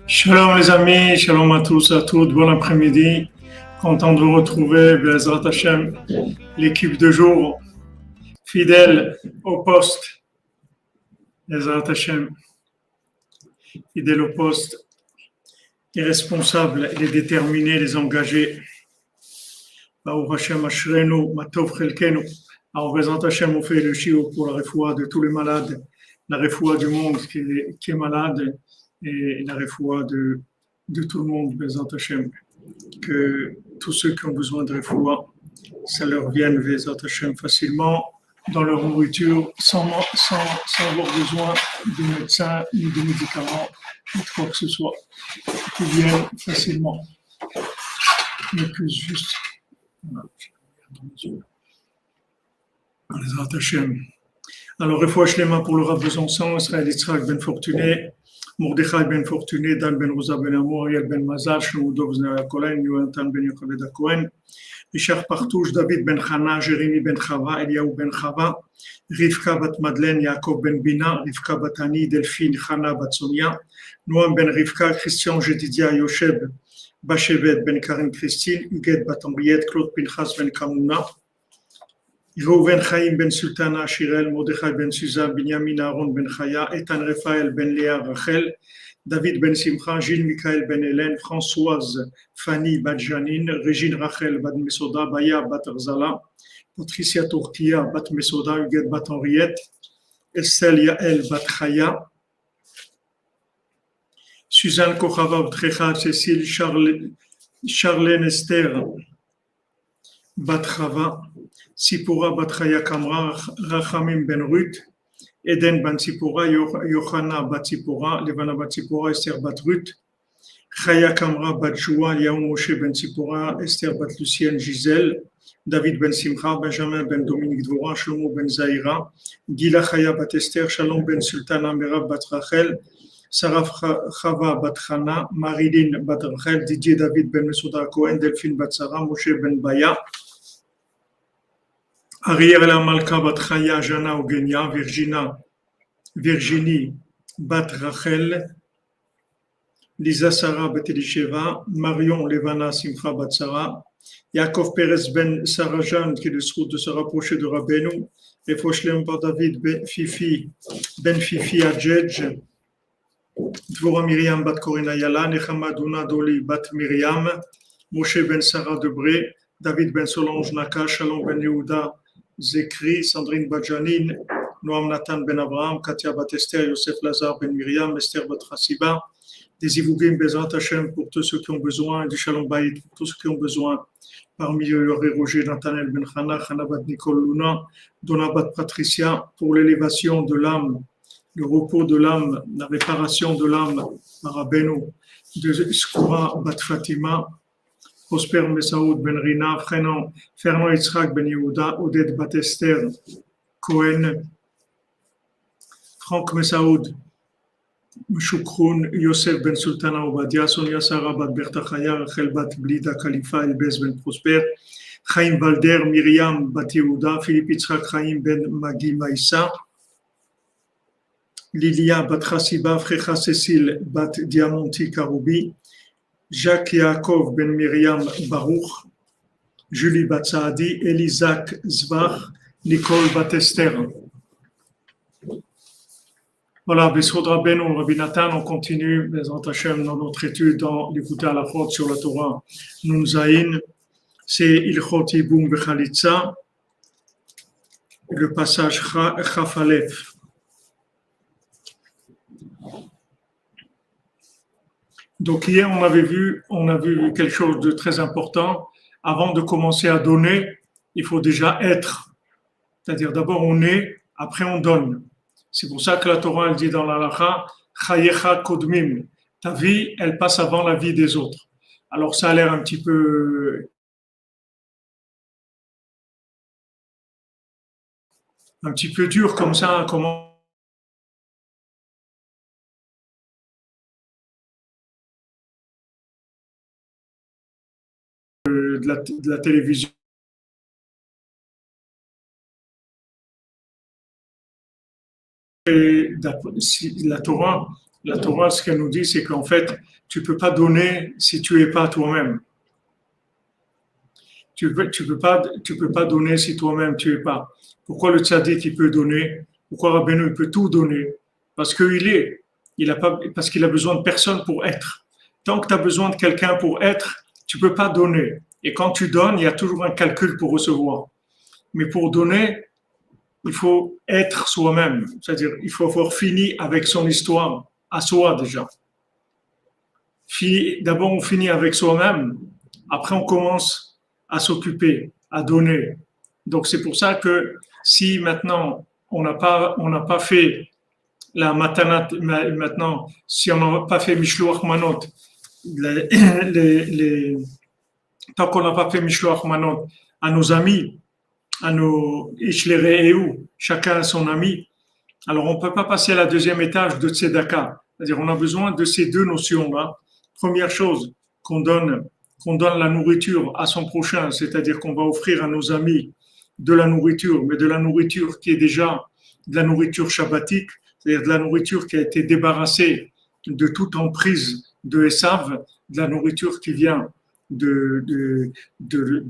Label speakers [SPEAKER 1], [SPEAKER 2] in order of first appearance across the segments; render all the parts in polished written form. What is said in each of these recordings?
[SPEAKER 1] Shalom les amis, shalom à tous, à toutes, bon après-midi. Content de vous retrouver, Bezrat Hashem, l'équipe de jour, fidèle au poste, Bezrat Hashem, fidèle au poste, les responsables, les déterminés, les engagés. Baruch Hashem Ashrenu, Matov Chelkenu. Alors, Bezrat Hashem, on fait le shiur pour la refoua de tous les malades, la refoua du monde qui est malade et la refoua de tout le monde, Bezrat Hashem. Que tous ceux qui ont besoin de refoua, ça leur vienne Bezrat Hashem facilement dans leur nourriture, sans avoir besoin de médecins ni de médicaments, ni de quoi que ce soit, qui viennent facilement. Mais plus juste. Voilà. Bezrat Hashem. Alors, refoua shlema pour le Rav Besançon, Israël Yitzhak Ben Fortuné, Mordechai Ben Fortuné, Dan Ben Rosa Ben Amour, Ariel Ben Mazal, Shlomo Dov Zera Kolen, Yonatan Ben Yocheved Cohen, Richard Partouche, David Ben Chana, Jérémy Ben Chava, Eliaou Ben Chava, Rivka Bat Madeleine, Yaakov Ben Bina, Rivka Bat Ani, Delphine, Chana Bat Sonia, Noam Ben Rivka, Christian Jedidia, Yosheb, Bachevet Ben Karim Christine, Huguette Bat Henriette, Claude Pinchas Ben Kamuna, Reuven Chaim Ben Sultana, Shirel, Mordechai Ben Suzanne, Binyamin Aaron Ben Chaya, Ethan Raphaël Ben Léa Rachel, David Ben Simcha, Gilles Michael Ben Hélène, Françoise Fanny Bat Janine, Régine Rachel Bat Mesoda, Baya Bat Arzala, Patricia Tortilla Bat Mesoda, Huguette Bat Henriette, Estelle Yael Bat Chaya, Suzanne Kochava Btrecha, Cécile Charlène Esther Bat Chava, Sipora Bat Chaya Kamra, Rachamim Ben Ruth, Eden Bat Sipora, Yohana Bat Sipora, Levana Bat Sipora, Esther Bat Ruth, Chaya Kamra Bat Joua, Yaou Moshe Ben Sipora, Esther Bat Lucienne Gisèle, David Ben Simcha, Benjamin Ben Dominique Dvora, Shlomo Ben Zahira, Gila Chaya Bat Esther, Shalom Ben Sultana, Merav Bat Rachel, Sarah Chava Bat Chana, Marilyn Bat Rachel, Didier David Ben Mesoda Cohen, Delphine Bat Sarah, Moshe Ben Baya, Ariel Malka Bat Chaya, Jana Ogenia, Virginie Bat Rachel, Lisa Sarah Bat Elisheva, Marion Levana Simcha Bat Sarah, Yaakov Perez Ben Sarah Jeanne, qui est le souhait de se rapprocher de Rabbeinu, et Foshlem Bat David Ben Fifi Adjedj, Dvora Myriam Bat Corina Yala, Nechama Duna Doli Bat Myriam, Moshe Ben Sarah Debré, David Ben Solange Naka, Shalom Ben Yehuda Zekri, Sandrine Bat Janine, Noam Nathan Ben Abraham, Katia Bat Esther, Yosef Lazar Ben Myriam, Esther Bat Hasiba, des Ivougim Bezrat Hashem pour tous ceux qui ont besoin, du Shalom Bayit pour tous ceux qui ont besoin. Parmi eux, il y aurait Roger Nathanael Ben Chana, Chana Bat Nicole Luna, Donna Bat Patricia, pour l'élévation de l'âme, le repos de l'âme, la réparation de l'âme, par Rabbeinu, de Skoura Bat Fatima, Prosper Messaoud Ben Rina, Fernand Yitzhak Ben Yehuda, Odette Bat Esther Cohen, Franck Messaoud, Shukroun, Yosef Ben Sultana Obadia, Sonia Sarah Bat Berta Chaya, Rachel Bat Blida Khalifa, Elbez Ben Prosper, Chaim Balder, Myriam Bat Yehuda, Philippe Yitzhak Chaim Ben Magi Maïssa, Lilia Bat Chassiba, Frecha Cécile Bat Diamanti Karoubi, Jacques Yaakov Ben Myriam Baruch, Julie Bat Saadi, Elisak Zvach, Nicole Bat Esther. Voilà, B'ezrat Rabbeinu, Rabbi Nathan, on continue, Bezrat Hashem, dans notre étude dans l'écouter à la faute sur la Torah. Nun Zayin, c'est Ilchot Yiboum Bechalitza, le passage Chaf Aleph. Donc hier, on avait vu quelque chose de très important. Avant de commencer à donner, il faut déjà être. C'est-à-dire d'abord on est, après on donne. C'est pour ça que la Torah, elle dit dans la Lacha, Chayecha Kodmim. Ta vie, elle passe avant la vie des autres. Alors ça a l'air un petit peu dur comme ça, comment de la télévision. Et la Torah, La Torah, ce qu'elle nous dit, c'est qu'en fait, tu ne peux pas donner si tu n'es pas toi-même. Tu peux pas donner si toi-même tu n'es pas. Pourquoi le tzaddik, il peut donner? Pourquoi Rabbeinu, il peut tout donner? Parce qu'il est. Parce qu'il a besoin de personne pour être. Tant que tu as besoin de quelqu'un pour être, tu peux pas donner. Et quand tu donnes, il y a toujours un calcul pour recevoir. Mais pour donner, il faut être soi-même. C'est-à-dire, il faut avoir fini avec son histoire à soi déjà. D'abord, on finit avec soi-même. Après, on commence à s'occuper, à donner. Donc, c'est pour ça que si maintenant, on n'a pas fait la matanat, maintenant, si on n'a pas fait Mishloach Manot, les, les, tant qu'on n'a pas fait Mishloach Manot à nos amis, à nos Ishlere Ehou, chacun à son ami, alors on ne peut pas passer à la deuxième étage de Tzedaka. C'est-à-dire on a besoin de ces deux notions-là. Première chose, qu'on donne la nourriture à son prochain, c'est-à-dire qu'on va offrir à nos amis de la nourriture, mais de la nourriture qui est déjà de la nourriture shabbatique, c'est-à-dire de la nourriture qui a été débarrassée de toute emprise de Esav, de la nourriture qui vient de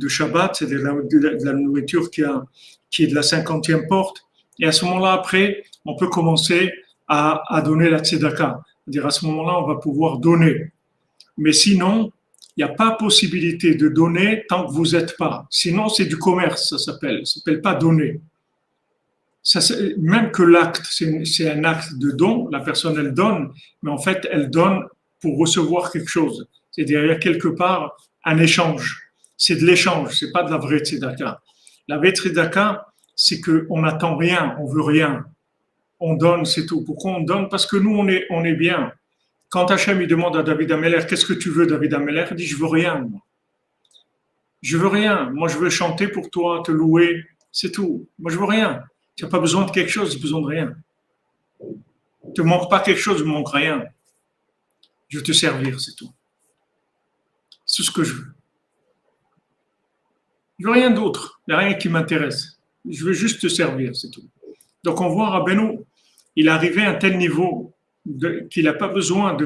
[SPEAKER 1] Shabbat, c'est-à-dire de la nourriture qui est de la 50e porte. Et à ce moment-là, après, on peut commencer à donner la tzedaka. C'est-à-dire à ce moment-là, on va pouvoir donner. Mais sinon, il n'y a pas possibilité de donner tant que vous n'êtes pas. Sinon, c'est du commerce, ça s'appelle. Ça s'appelle pas donner. Ça, même que l'acte, c'est un acte de don, la personne, elle donne, mais en fait, elle donne pour recevoir quelque chose. C'est-à-dire, il y a quelque part un échange. C'est de l'échange, c'est pas de la vraie tzedaka. La vraie tzedaka, c'est qu'on n'attend rien, on veut rien. On donne, c'est tout. Pourquoi on donne? Parce que nous, on est bien. Quand Hachem il demande à David Ameller, qu'est-ce que tu veux, David Ameller? Il dit, je veux rien. Moi. Je veux rien. Moi, je veux chanter pour toi, te louer. C'est tout. Moi, je veux rien. Tu n'as pas besoin de quelque chose, tu as besoin de rien. Tu ne manques pas quelque chose, je ne manque rien. Je veux te servir, c'est tout. C'est ce que je veux. Je veux rien d'autre. Il n'y a rien qui m'intéresse. Je veux juste te servir, c'est tout. Donc, on voit Rabbeinu, il est arrivé à un tel niveau qu'il n'a pas besoin de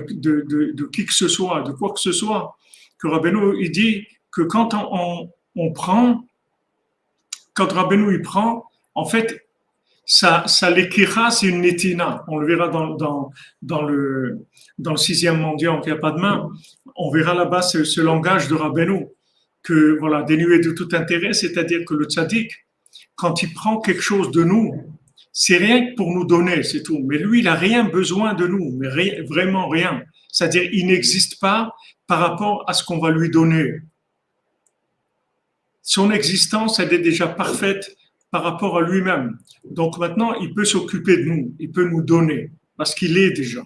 [SPEAKER 1] qui que ce soit, de quoi que ce soit, que Rabbeinu, il dit que quand on prend, quand Rabbeinu, il prend, en fait, ça l'ékira, c'est une netina. On le verra dans le 6e mendiant qui n'a pas de main. On verra là-bas ce langage de Rabbeinu, que, voilà, dénué de tout intérêt, c'est-à-dire que le tzaddik, quand il prend quelque chose de nous, c'est rien que pour nous donner, c'est tout. Mais lui, il n'a rien besoin de nous, mais rien, vraiment rien. C'est-à-dire, il n'existe pas par rapport à ce qu'on va lui donner. Son existence, elle est déjà parfaite par rapport à lui-même. Donc maintenant, il peut s'occuper de nous, il peut nous donner, parce qu'il est déjà.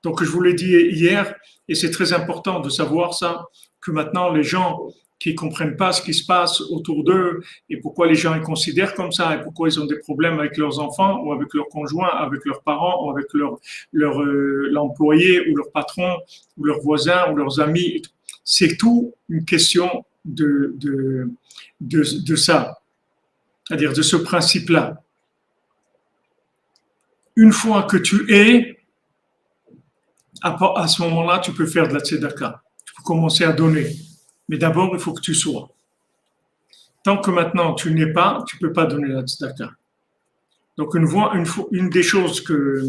[SPEAKER 1] Donc je vous l'ai dit hier, et c'est très important de savoir ça, que maintenant les gens qui comprennent pas ce qui se passe autour d'eux et pourquoi les gens ils considèrent comme ça et pourquoi ils ont des problèmes avec leurs enfants ou avec leurs conjoints, avec leurs parents ou avec l'employé ou leur patron ou leurs voisins ou leurs amis. C'est tout une question de ça, c'est-à-dire de ce principe-là. Une fois que tu es, à ce moment-là, tu peux faire de la tzedaka. Tu peux commencer à donner. Mais d'abord, il faut que tu sois. Tant que maintenant tu n'es pas, tu ne peux pas donner la tzedaka. Donc, une des choses que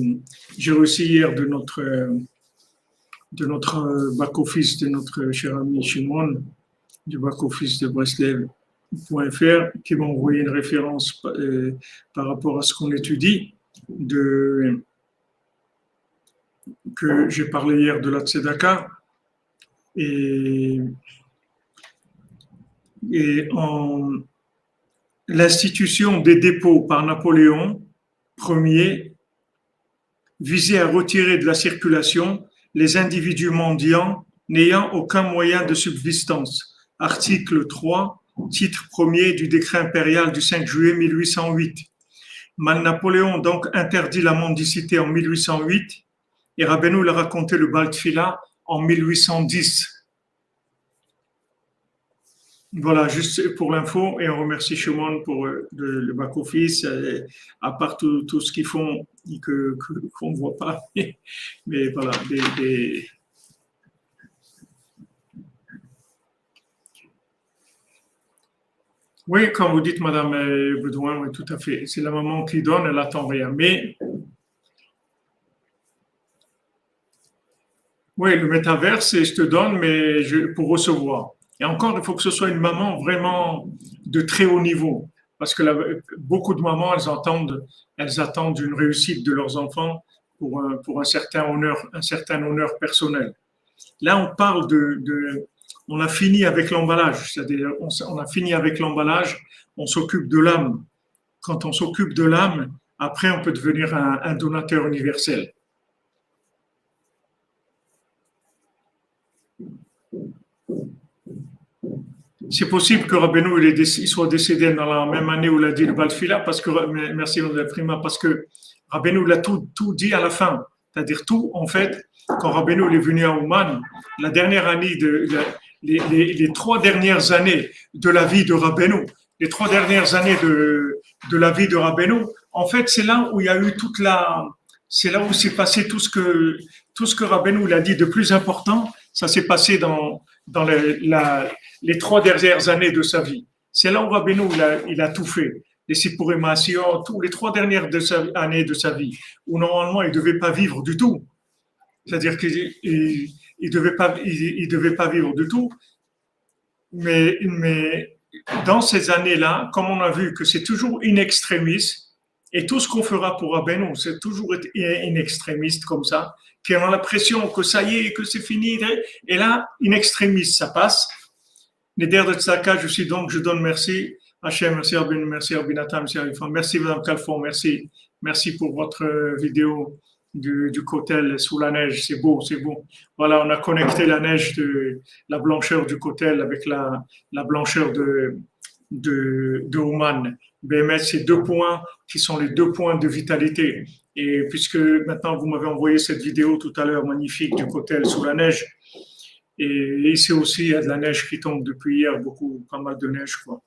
[SPEAKER 1] j'ai reçu hier de notre back-office, de notre cher ami Shimon, du back-office de Breslev.fr, qui m'a envoyé une référence par rapport à ce qu'on étudie, que j'ai parlé hier de la tzedaka. Et en l'institution des dépôts par Napoléon Ier visait à retirer de la circulation les individus mendiants n'ayant aucun moyen de subsistance. Article 3, titre 1er du décret impérial du 5 juillet 1808. Napoléon donc interdit la mendicité en 1808 et Rabbeinu l'a raconté le Bal Tfila en 1810. Voilà, juste pour l'info, et on remercie Shimon pour le back-office, à part tout ce qu'ils font qu'on ne voit pas. Mais voilà, Oui, comme vous dites, Madame Bedouin, oui, tout à fait. C'est la maman qui donne, elle n'attend rien. Mais oui, le métaverse, c'est je te donne, mais pour recevoir. Et encore, il faut que ce soit une maman vraiment de très haut niveau. Parce que beaucoup de mamans, elles attendent une réussite de leurs enfants pour un certain honneur personnel. Là, on parle on a fini avec l'emballage, c'est-à-dire on a fini avec l'emballage, on s'occupe de l'âme. Quand on s'occupe de l'âme, après, on peut devenir un donateur universel. C'est possible que Rabbeinu il soit décédé dans la même année où il a dit le Balfila, parce que, merci Prima, parce que Rabbeinu l'a tout dit à la fin. C'est-à-dire tout, en fait, quand Rabbeinu est venu à Ouman, la dernière année les 3 dernières années de la vie de Rabbeinu, les 3 dernières années de la vie de Rabbeinu, en fait, c'est là où il y a eu c'est là où s'est passé tout ce que Rabbeinu l'a dit de plus important, ça s'est passé dans les 3 dernières années de sa vie. C'est là où Rabbeinu il a tout fait. Les Sipurim tous les 3 dernières années de sa vie, où normalement il ne devait pas vivre du tout. C'est-à-dire qu'il il devait pas vivre du tout. Mais dans ces années-là, comme on a vu que c'est toujours in extremis, et tout ce qu'on fera pour Rabbeinu, c'est toujours in extremis comme ça, qui a l'impression que ça y est, que c'est fini, et là, in extremis, ça passe. Neder de Tzaka, je donne merci. Hachem, merci Rabbeinu, merci Rabinata, merci Madame Calfon, merci pour votre vidéo du Kotel sous la neige, c'est beau, c'est beau. Voilà, on a connecté la neige la blancheur du Kotel avec la blancheur de Ouman. BMS, c'est 2 points qui sont les 2 points de vitalité. Et puisque maintenant vous m'avez envoyé cette vidéo tout à l'heure magnifique du Kotel sous la neige, et ici aussi, il y a de la neige qui tombe depuis hier, pas mal de neige, quoi.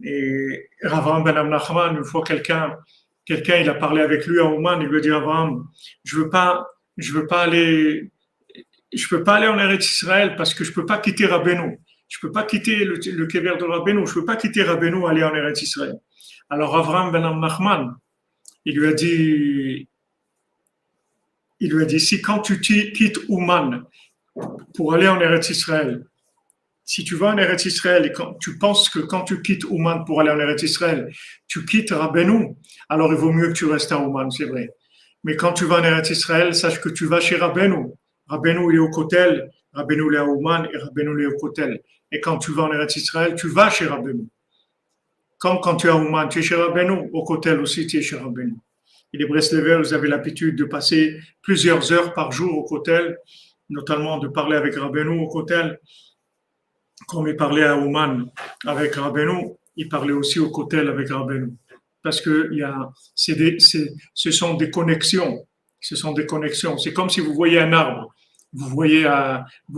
[SPEAKER 1] Et Ravam Ben Nachman, une fois quelqu'un, il a parlé avec lui à Ouman, il lui a dit, Ravam, je veux pas aller en Eretz Israël parce que je peux pas quitter Rabbeinu. Je peux pas quitter le kever de Rabbeinu. Je peux pas quitter Rabbeinu aller en Eretz Israël. Alors Avram Ben Nachman, il lui a dit, si quand tu quittes Ouman pour aller en Eretz Israël, si tu vas en Eretz Israël et quand tu penses que quand tu quittes Ouman pour aller en Eretz Israël, tu quittes Rabbeinu, alors il vaut mieux que tu restes à Ouman, c'est vrai. Mais quand tu vas en Eretz Israël, sache que tu vas chez Rabbeinu. Rabbeinu il est au Kotel, Rabbeinu il est à Ouman et Rabbeinu il est au Kotel. Et quand tu vas en Eretz Israël, tu vas chez Rabbeinu. Comme quand tu es à Ouman, tu es chez Rabbeinu, au Kotel aussi tu es chez Rabbeinu. Et les Breslevers, vous avez l'habitude de passer plusieurs heures par jour au Kotel, notamment de parler avec Rabbeinu au Kotel. Comme il parlait à Ouman avec Rabbeinu, il parlait aussi au Kotel avec Rabbeinu. Parce que ce sont des connexions. Ce sont des connexions. C'est comme si vous voyez un arbre. Vous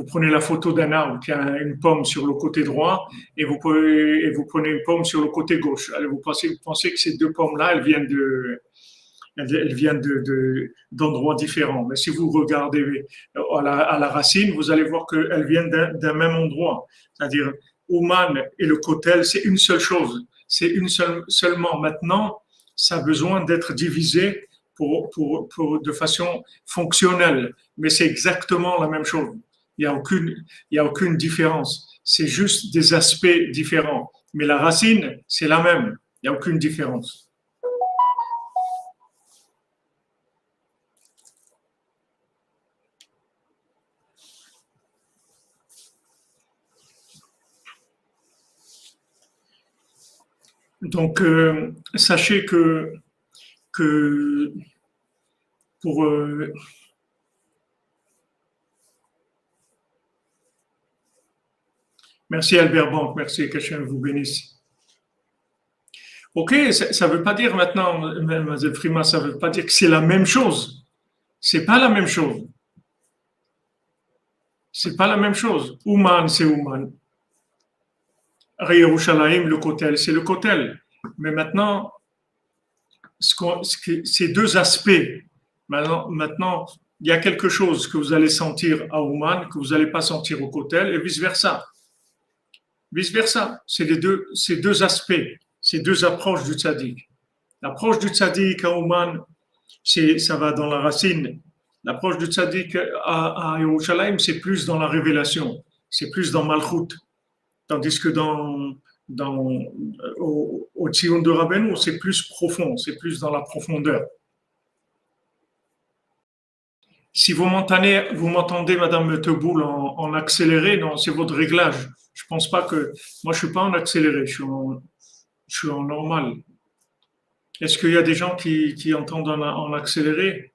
[SPEAKER 1] prenez la photo d'un arbre qui a une pomme sur le côté droit et vous prenez une pomme sur le côté gauche. Alors vous pensez que ces 2 pommes-là, elles viennent d'endroits différents. Mais si vous regardez à la racine, vous allez voir qu'elles viennent d'un même endroit. C'est-à-dire, Ouman et le Kotel, c'est une seule chose. C'est seulement maintenant, ça a besoin d'être divisé de façon fonctionnelle. Mais c'est exactement la même chose. Il y a aucune différence. C'est juste des aspects différents. Mais la racine, c'est la même. Il n'y a aucune différence. Donc, sachez que pour merci Albert Banque, merci, que Hachem vous bénisse. Ok, ça ne veut pas dire maintenant, Mademoiselle Frima, ça ne veut pas dire que c'est la même chose. C'est pas la même chose. C'est pas la même chose. Ouman, c'est Ouman. Yerushalayim, le Kotel, c'est le Kotel. Mais maintenant, ces deux aspects. Maintenant, il y a quelque chose que vous allez sentir à Ouman, que vous n'allez pas sentir au Kotel, et vice-versa. Vice-versa. C'est ces deux aspects, ces deux approches du tzaddik. L'approche du tzaddik à Ouman, ça va dans la racine. L'approche du tzaddik à Yerushalayim, c'est plus dans la révélation, c'est plus dans Malchut. Tandis que au Tzion de Rabbeinu, c'est plus profond, c'est plus dans la profondeur. Si vous m'entendez, Madame Teboul, en accéléré, non, c'est votre réglage. Je pense pas que, moi, je suis pas en accéléré, je suis en normal. Est-ce qu'il y a des gens qui entendent en accéléré?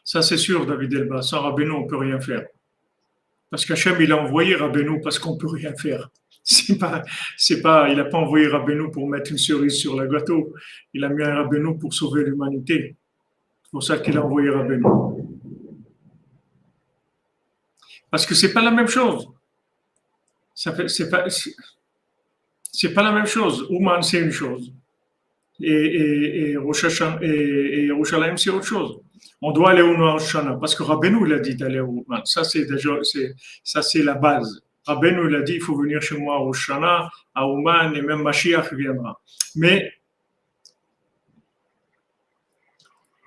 [SPEAKER 1] Ça, c'est sûr, David Elba. Sans Rabbeinu, on peut rien faire. Parce qu'Hachem, il a envoyé Rabbeinu parce qu'on peut rien faire. Il n'a pas envoyé Rabbeinu pour mettre une cerise sur le gâteau. Il a mis un Rabbeinu pour sauver l'humanité. C'est pour ça qu'il a envoyé Rabbeinu. Parce que c'est pas la même chose. C'est pas la même chose. Ouman, c'est une chose. Et Yerushalayim, c'est autre chose. On doit aller au Rosh Hashanah parce que Rabbeinu il a dit d'aller au Ouman. Ça c'est la base. Rabbeinu il a dit il faut venir chez moi au Rosh Hashanah, à Ouman et même Mashiach viendra. Mais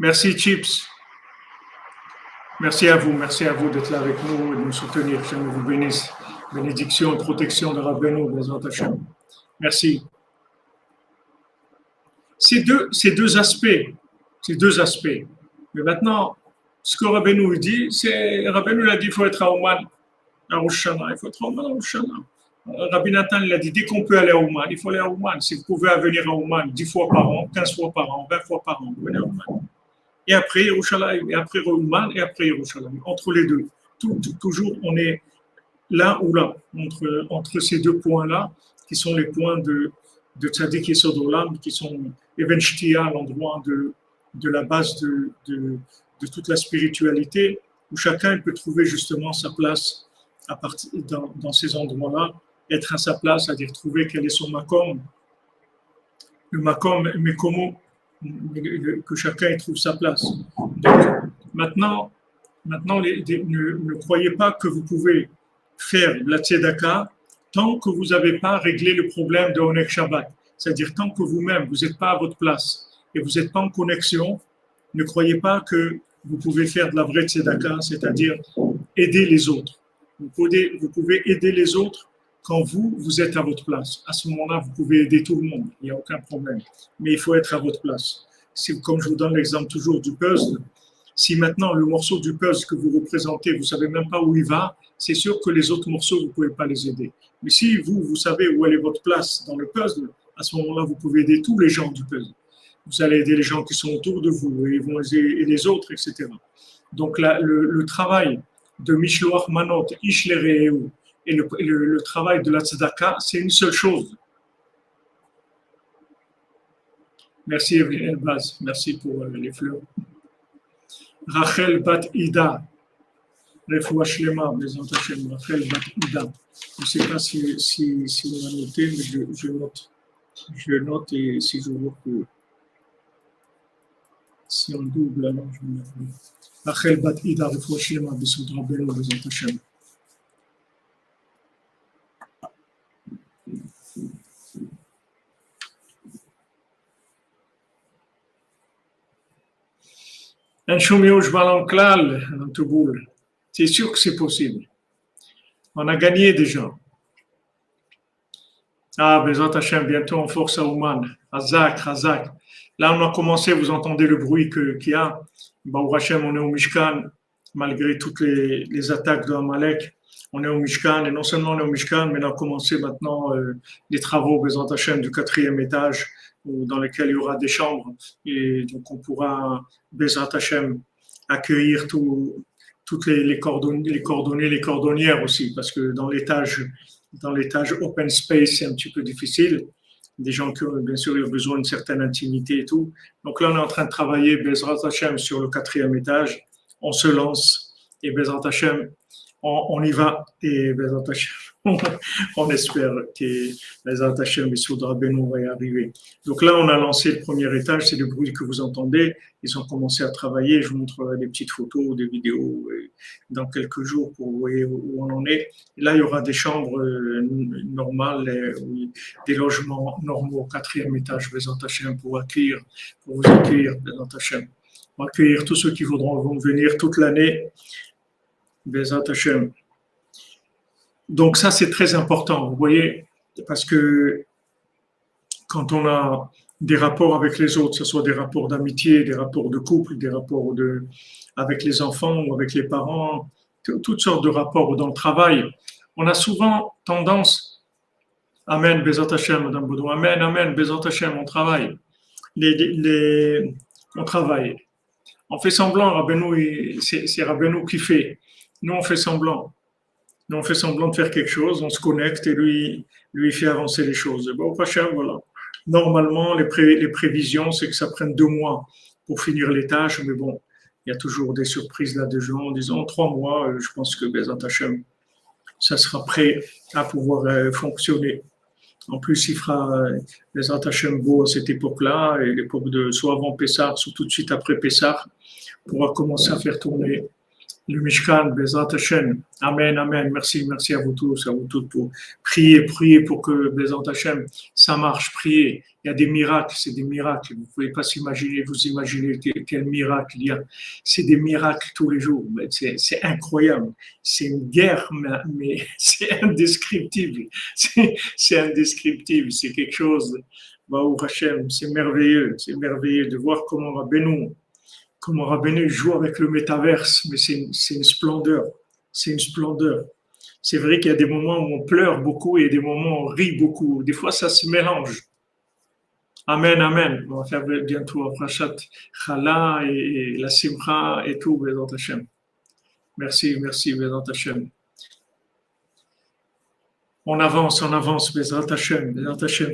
[SPEAKER 1] merci Chips. Merci à vous d'être là avec nous et de nous soutenir. Que vous bénisse. Bénédiction et protection de Rabbeinu, Bezrat Hashem. Merci. Ces deux aspects. Mais maintenant, ce que Rabbeinu dit, Rabbeinu a dit qu'il faut être à Ouman, à Rosh Hashanah. Il faut être à Ouman, à Rosh Hashanah. Rabbi Nathan il a dit, dès qu'on peut aller à Ouman, il faut aller à Ouman. Si vous pouvez venir à Ouman 10 fois par an, 15 fois par an, 20 fois par an, vous venez à Ouman. Et après Yerushalayim, et après Ouman, et après Yerushalayim. Entre les deux. Toujours, on est là ou là, entre ces deux points-là, qui sont les points de Tzadik Yesod Olam, qui sont Even Shtia, l'endroit de la base de toute la spiritualité, où chacun peut trouver justement sa place dans ces endroits-là, être à sa place, c'est-à-dire trouver quel est son makom, le makom, mais comment que chacun y trouve sa place. Donc, maintenant ne croyez pas que vous pouvez faire la tzedaka tant que vous n'avez pas réglé le problème de Onek Shabbat. C'est-à-dire tant que vous-même, vous n'êtes pas à votre place et vous n'êtes pas en connexion, ne croyez pas que vous pouvez faire de la vraie tzedaka, c'est-à-dire aider les autres. Vous pouvez aider les autres quand vous êtes à votre place. À ce moment-là, vous pouvez aider tout le monde, il n'y a aucun problème. Mais il faut être à votre place. Comme je vous donne l'exemple toujours du puzzle, si maintenant le morceau du puzzle que vous représentez, vous ne savez même pas où il va, c'est sûr que les autres morceaux, vous ne pouvez pas les aider. Mais si vous savez où est votre place dans le puzzle, à ce moment-là, vous pouvez aider tous les gens du puzzle. Vous allez aider les gens qui sont autour de vous, et ils vont aider les autres, etc. Donc le travail de Mishloach Manot, Ish Lereu, et le travail de la tzedaka, c'est une seule chose. Merci Evelyne Elbaz, merci pour les fleurs. Rachel Bat Ida, Refoua Shlema, Bezrat Hashem, Rachel Bat Ida. Je ne sais pas si on a noté, mais je note. Je note et si je vois que si on double, alors je vais mettre. Rachel Bat Ida, Refoua Shlema, Bezrat Rabbeinu, Bezrat Hashem. Un chômage balanklal dans tout boule. C'est sûr que c'est possible. On a gagné déjà. Ah, Bezrat Hashem, bientôt en force à Ouman. Hazak. Là, on a commencé, vous entendez le bruit qu'il y a. Baruch Hashem, on est au Mishkan, malgré toutes les attaques de Amalek. On est au Mishkan, et non seulement on est au Mishkan, mais on a commencé maintenant les travaux, Bezrat Hashem, du 4e étage, dans lesquels il y aura des chambres. Et donc, on pourra, Bezrat Hashem, accueillir toutes les cordonniers, les cordonnières aussi, parce que dans l'étage open space, c'est un petit peu difficile. Des gens qui ont, bien sûr, ils ont besoin d'une certaine intimité et tout. Donc là, on est en train de travailler, Bezrat Hashem, sur le 4e étage. On se lance, et Bezrat Hashem, on y va et Bezat Hashem, on espère que Bezat Hashem et Soudra Benou va y arriver. Donc là, on a lancé le premier étage, c'est le bruit que vous entendez. Ils ont commencé à travailler. Je vous montrerai des petites photos, des vidéos dans quelques jours pour vous voyez où on en est. Et là, il y aura des chambres normales, des logements normaux au quatrième étage, Bezat Hashem, pour vous accueillir, Bezat Hashem. Pour accueillir tous ceux qui vont venir toute l'année. Bezat Hashem. Donc ça, c'est très important, vous voyez, parce que quand on a des rapports avec les autres, que ce soit des rapports d'amitié, des rapports de couple, des rapports avec les enfants ou avec les parents, toutes sortes de rapports dans le travail, on a souvent tendance, Amen, Bezat Hashem, Madame Baudou, Amen, Amen, Bezat Hashem, on travaille. On travaille. On fait semblant, Rabbeinu, c'est Rabbeinu qui fait. Nous, on fait semblant. Nous, on fait semblant de faire quelque chose, on se connecte et lui fait avancer les choses. Et bon, prochain, voilà. Normalement, les prévisions, c'est que ça prenne 2 mois pour finir les tâches, mais bon, il y a toujours des surprises là de gens en disant 3 mois, je pense que Bezat Hashem, ça sera prêt à pouvoir fonctionner. En plus, il fera Bezat Hashem beau à cette époque-là, et l'époque de soit avant Pessah, soit tout de suite après Pessah, on pourra commencer à faire tourner le Mishkan, Bezat Hashem. Amen, amen. Merci à vous tous, à vous toutes pour prier pour que Bezat Hashem, ça marche, priez. Il y a des miracles, c'est des miracles. Vous ne pouvez pas vous imaginez quel miracle il y a. C'est des miracles tous les jours. C'est incroyable. C'est une guerre, mais c'est indescriptible. C'est indescriptible. C'est quelque chose, Baou Hashem, c'est merveilleux de voir comment Rabbeinu joue avec le métaverse, mais c'est une splendeur. C'est une splendeur. C'est vrai qu'il y a des moments où on pleure beaucoup et des moments où on rit beaucoup. Des fois, ça se mélange. Amen, amen. On va faire bientôt un Prashat Chala et la Simcha et tout, Bezat Hashem. Merci, Bezat Hashem. On avance, Bezat Hashem,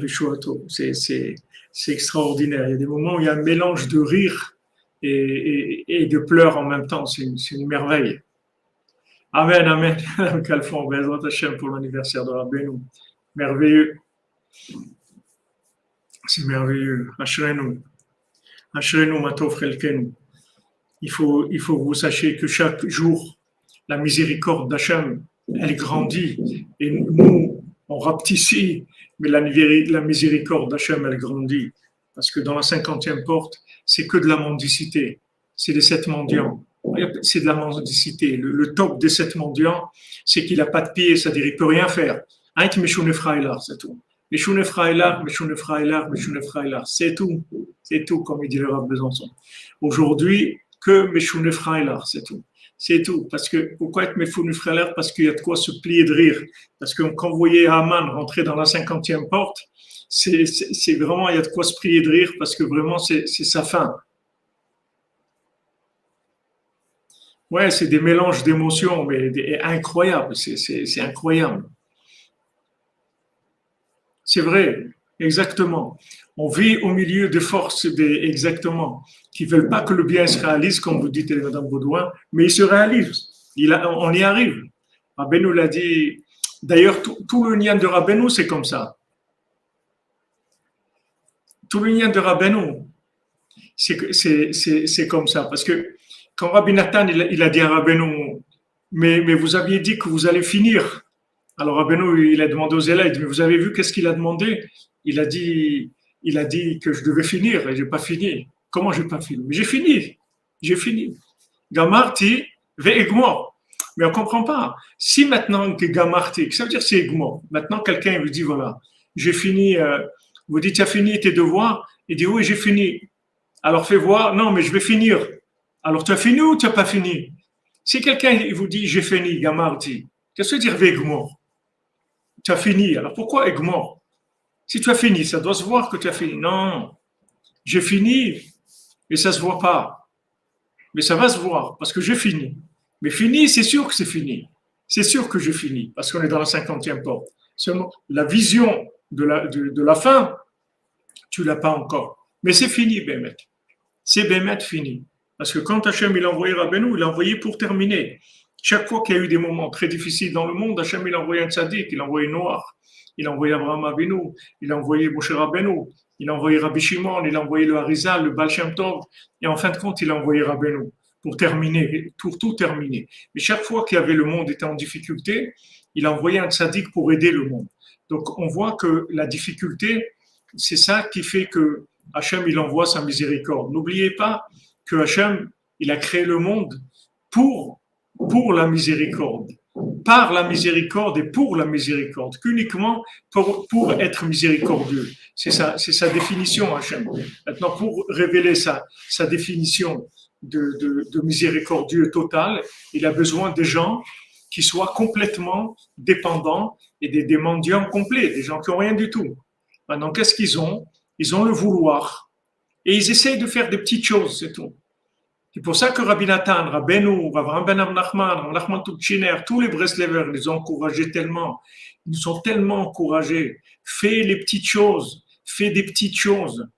[SPEAKER 1] Vishuato. C'est extraordinaire. Il y a des moments où il y a un mélange de rire et de pleurs en même temps. C'est une merveille. Amen, amen. Kalfon, Bezat Hashem pour l'anniversaire de Rabbeinu. Merveilleux. C'est merveilleux. Ashrenu, Matov Chelkenu. Il faut que vous sachiez que chaque jour, la miséricorde d'Hachem, elle grandit. Et nous, on rapetissait, mais la miséricorde d'Hachem, elle grandit. Parce que dans la 50e porte, c'est que de la mendicité. C'est les 7 mendiants. C'est de la mendicité. Le top des 7 mendiants, c'est qu'il n'a pas de pied, c'est-à-dire qu'il ne peut rien faire. C'est tout. C'est tout, comme il dit le Rav Besançon. Aujourd'hui, que Meshoune Frailar, c'est tout. C'est tout. Parce que, pourquoi être Meshoune Frailar? Parce qu'il y a de quoi se plier de rire. Parce que quand vous voyez Haman rentrer dans la 50e porte, c'est vraiment, il y a de quoi se plier de rire parce que vraiment, c'est sa fin. Ouais, c'est des mélanges d'émotions, mais incroyables. C'est incroyable. C'est vrai, exactement. On vit au milieu de forces, exactement, qui ne veulent pas que le bien se réalise, comme vous dites, Madame Baudouin, mais il se réalise. On y arrive. Rabbeinu l'a dit. D'ailleurs, tout le lien de Rabbeinu, c'est comme ça. Tout le lien de Rabbeinu, c'est comme ça. Parce que quand Rabbi Nathan, il a dit à Rabbeinu, mais vous aviez dit que vous allez finir. Alors Rabbeinu, il a demandé aux élèves, mais vous avez vu qu'est-ce qu'il a demandé? Il a dit que je devais finir et je n'ai pas fini. Comment je n'ai pas fini? Mais j'ai fini. Gamarti ve'egmor. Mais on ne comprend pas. Si maintenant que gamarti, ça veut dire c'est egmor. Maintenant quelqu'un vous dit voilà, j'ai fini. Vous dites tu as fini tes devoirs? Il dit oui j'ai fini. Alors fais voir. Non mais je vais finir. Alors tu as fini ou tu n'as pas fini? Si quelqu'un vous dit j'ai fini gamarti, qu'est-ce que ça veut dire ve'egmor? Tu as fini. Alors pourquoi egmor? Si tu as fini, ça doit se voir que tu as fini. Non, j'ai fini, mais ça ne se voit pas. Mais ça va se voir parce que j'ai fini. Mais fini, c'est sûr que c'est fini. C'est sûr que j'ai fini parce qu'on est dans la 50e porte. Seulement, la vision de la fin, tu ne l'as pas encore. Mais c'est fini, Bémet. C'est Bémet fini. Parce que quand Hachem il a envoyé Rabbeinu, il l'a envoyé pour terminer. Chaque fois qu'il y a eu des moments très difficiles dans le monde, Hachem, il a envoyé un tzaddik, il a envoyé Noach, il a envoyé Abraham Avinu, il a envoyé Moshe Rabbeinu, il a envoyé Rabbi Shimon, il a envoyé le Harizal, le Baal Shem Tov, et en fin de compte, il a envoyé Rabbeinu pour terminer, pour tout terminer. Mais chaque fois qu'il y avait le monde était en difficulté, il a envoyé un tzaddik pour aider le monde. Donc, on voit que la difficulté, c'est ça qui fait que Hachem, il envoie sa miséricorde. N'oubliez pas que Hachem, il a créé le monde pour la miséricorde, par la miséricorde et pour la miséricorde, qu'uniquement pour être miséricordieux. C'est sa définition, Hachem. Maintenant, pour révéler sa définition de miséricordieux total, il a besoin des gens qui soient complètement dépendants et des mendiants complets, des gens qui n'ont rien du tout. Maintenant, qu'est-ce qu'ils ont? Ils ont le vouloir. Et ils essayent de faire des petites choses, c'est tout. C'est pour ça que Rabbi Nathan, Rabbeinu, Rav Ben Nachman, Rav Nachman Tutchiner, tous les Breslevers les ont encouragés tellement. Ils nous ont tellement encouragés. Fais les petites choses. Fais des petites choses.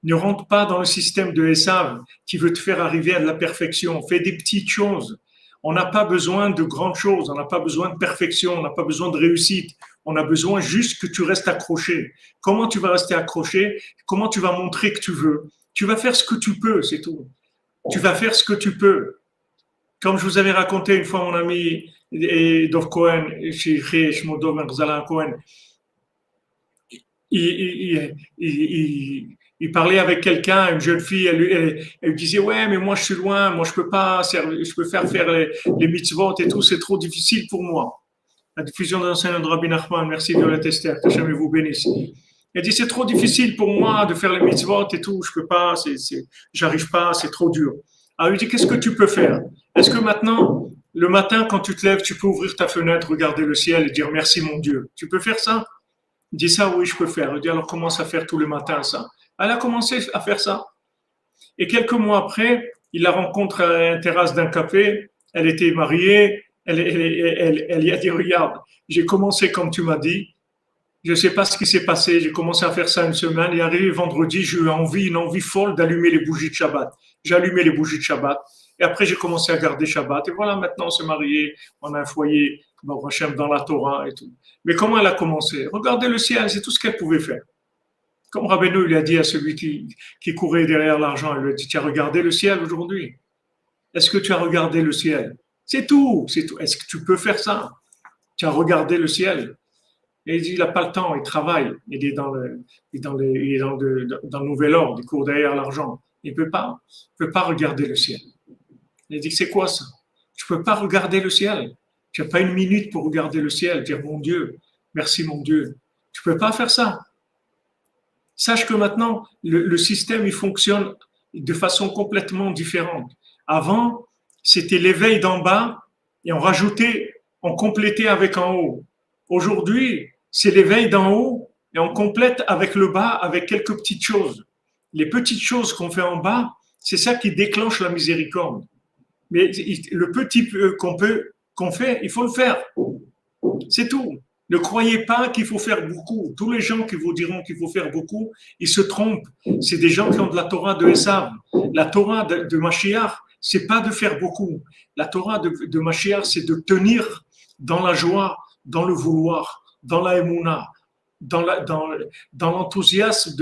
[SPEAKER 1] Ne rentre pas dans le système de Esav qui veut te faire arriver à de la perfection. Fais des petites choses. On n'a pas besoin de grandes choses. On n'a pas besoin de perfection. On n'a pas besoin de réussite. On a besoin juste que tu restes accroché. Comment tu vas rester accroché? Comment tu vas montrer que tu veux? Tu vas faire ce que tu peux, c'est tout. Tu vas faire ce que tu peux. Comme je vous avais raconté une fois, mon ami Dov Cohen, Cohen, il parlait avec quelqu'un, une jeune fille, elle lui disait, ouais, mais moi je suis loin, moi je peux pas, je peux faire les mitzvot et tout, c'est trop difficile pour moi. La diffusion de l'enseignement de Rabbi Nachman, merci Violette Esther, que jamais vous bénisse. Elle dit, c'est trop difficile pour moi de faire les mitzvot et tout, je peux pas, j'arrive pas, c'est trop dur. Alors, il dit, qu'est-ce que tu peux faire? Est-ce que maintenant, le matin, quand tu te lèves, tu peux ouvrir ta fenêtre, regarder le ciel et dire merci mon Dieu? Tu peux faire ça? Il dit ça, oui, je peux faire. Il dit, alors commence à faire tous les matins ça. Elle a commencé à faire ça. Et quelques mois après, il la rencontre à une terrasse d'un café, elle était mariée, elle lui a dit, regarde, j'ai commencé comme tu m'as dit, je ne sais pas ce qui s'est passé. J'ai commencé à faire ça une semaine et arrivé vendredi, j'ai eu une envie folle d'allumer les bougies de Shabbat. J'ai allumé les bougies de Shabbat et après j'ai commencé à garder Shabbat. Et voilà, maintenant on s'est mariés, on a un foyer, dans la Torah et tout. Mais comment elle a commencé? Regardez le ciel, c'est tout ce qu'elle pouvait faire. Comme Rabbeinu lui a dit à celui qui courait derrière l'argent, il lui a dit, tu as regardé le ciel aujourd'hui? Est-ce que tu as regardé le ciel? C'est tout, c'est tout. Est-ce que tu peux faire ça? Tu as regardé le ciel? Et il dit, il n'a pas le temps, il travaille, il est dans le nouvel ordre, il court derrière l'argent. Il ne peut pas regarder le ciel. Il dit, c'est quoi ça? Tu ne peux pas regarder le ciel. Tu n'as pas une minute pour regarder le ciel, dire, mon Dieu, merci mon Dieu. Tu ne peux pas faire ça. Sache que maintenant, le système, il fonctionne de façon complètement différente. Avant, c'était l'éveil d'en bas et on complétait avec en haut. Aujourd'hui, c'est l'éveil d'en haut et on complète avec le bas, avec quelques petites choses. Les petites choses qu'on fait en bas, c'est ça qui déclenche la miséricorde. Mais le petit qu'on fait, il faut le faire. C'est tout. Ne croyez pas qu'il faut faire beaucoup. Tous les gens qui vous diront qu'il faut faire beaucoup, ils se trompent. C'est des gens qui ont de la Torah de Esav. La Torah de Mashiach, c'est pas de faire beaucoup. La Torah de Mashiach, c'est de tenir dans la joie, dans le vouloir, dans la émouna, dans l'enthousiasme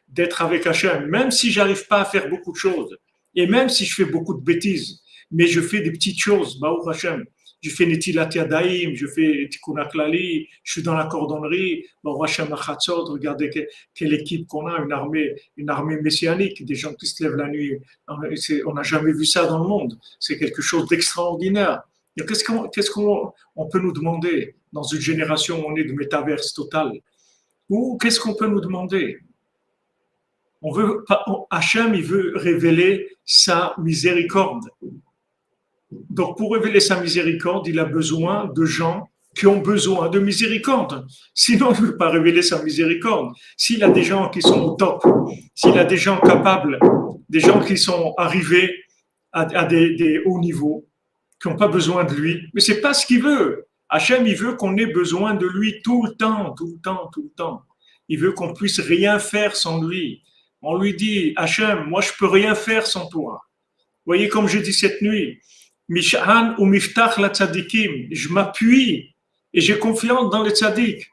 [SPEAKER 1] d'être avec Hachem. Même si j'arrive pas à faire beaucoup de choses, et même si je fais beaucoup de bêtises, mais je fais des petites choses, Baruch Hachem. Je fais Netilat Yadayim, je fais Tikkun HaKlali, je suis dans la cordonnerie, Baruch Hashem Achatzot, regardez quelle équipe qu'on a, une armée messianique, des gens qui se lèvent la nuit. On n'a jamais vu ça dans le monde. C'est quelque chose d'extraordinaire. Qu'est-ce qu'on peut nous demander dans une génération où on est de métaverse total? Ou qu'est-ce qu'on peut nous demander? Hachem, il veut révéler sa miséricorde. Donc, pour révéler sa miséricorde, il a besoin de gens qui ont besoin de miséricorde. Sinon, il ne veut pas révéler sa miséricorde. S'il a des gens qui sont au top, s'il a des gens capables, des gens qui sont arrivés à des hauts niveaux, qui n'ont pas besoin de lui, mais ce n'est pas ce qu'il veut. Hachem, il veut qu'on ait besoin de lui tout le temps, tout le temps, tout le temps. Il veut qu'on puisse rien faire sans lui. On lui dit, Hachem, moi je peux rien faire sans toi. Vous voyez, comme j'ai dit cette nuit, Mish'an ou miftach la tzadikim. Je m'appuie et j'ai confiance dans les tzadiks.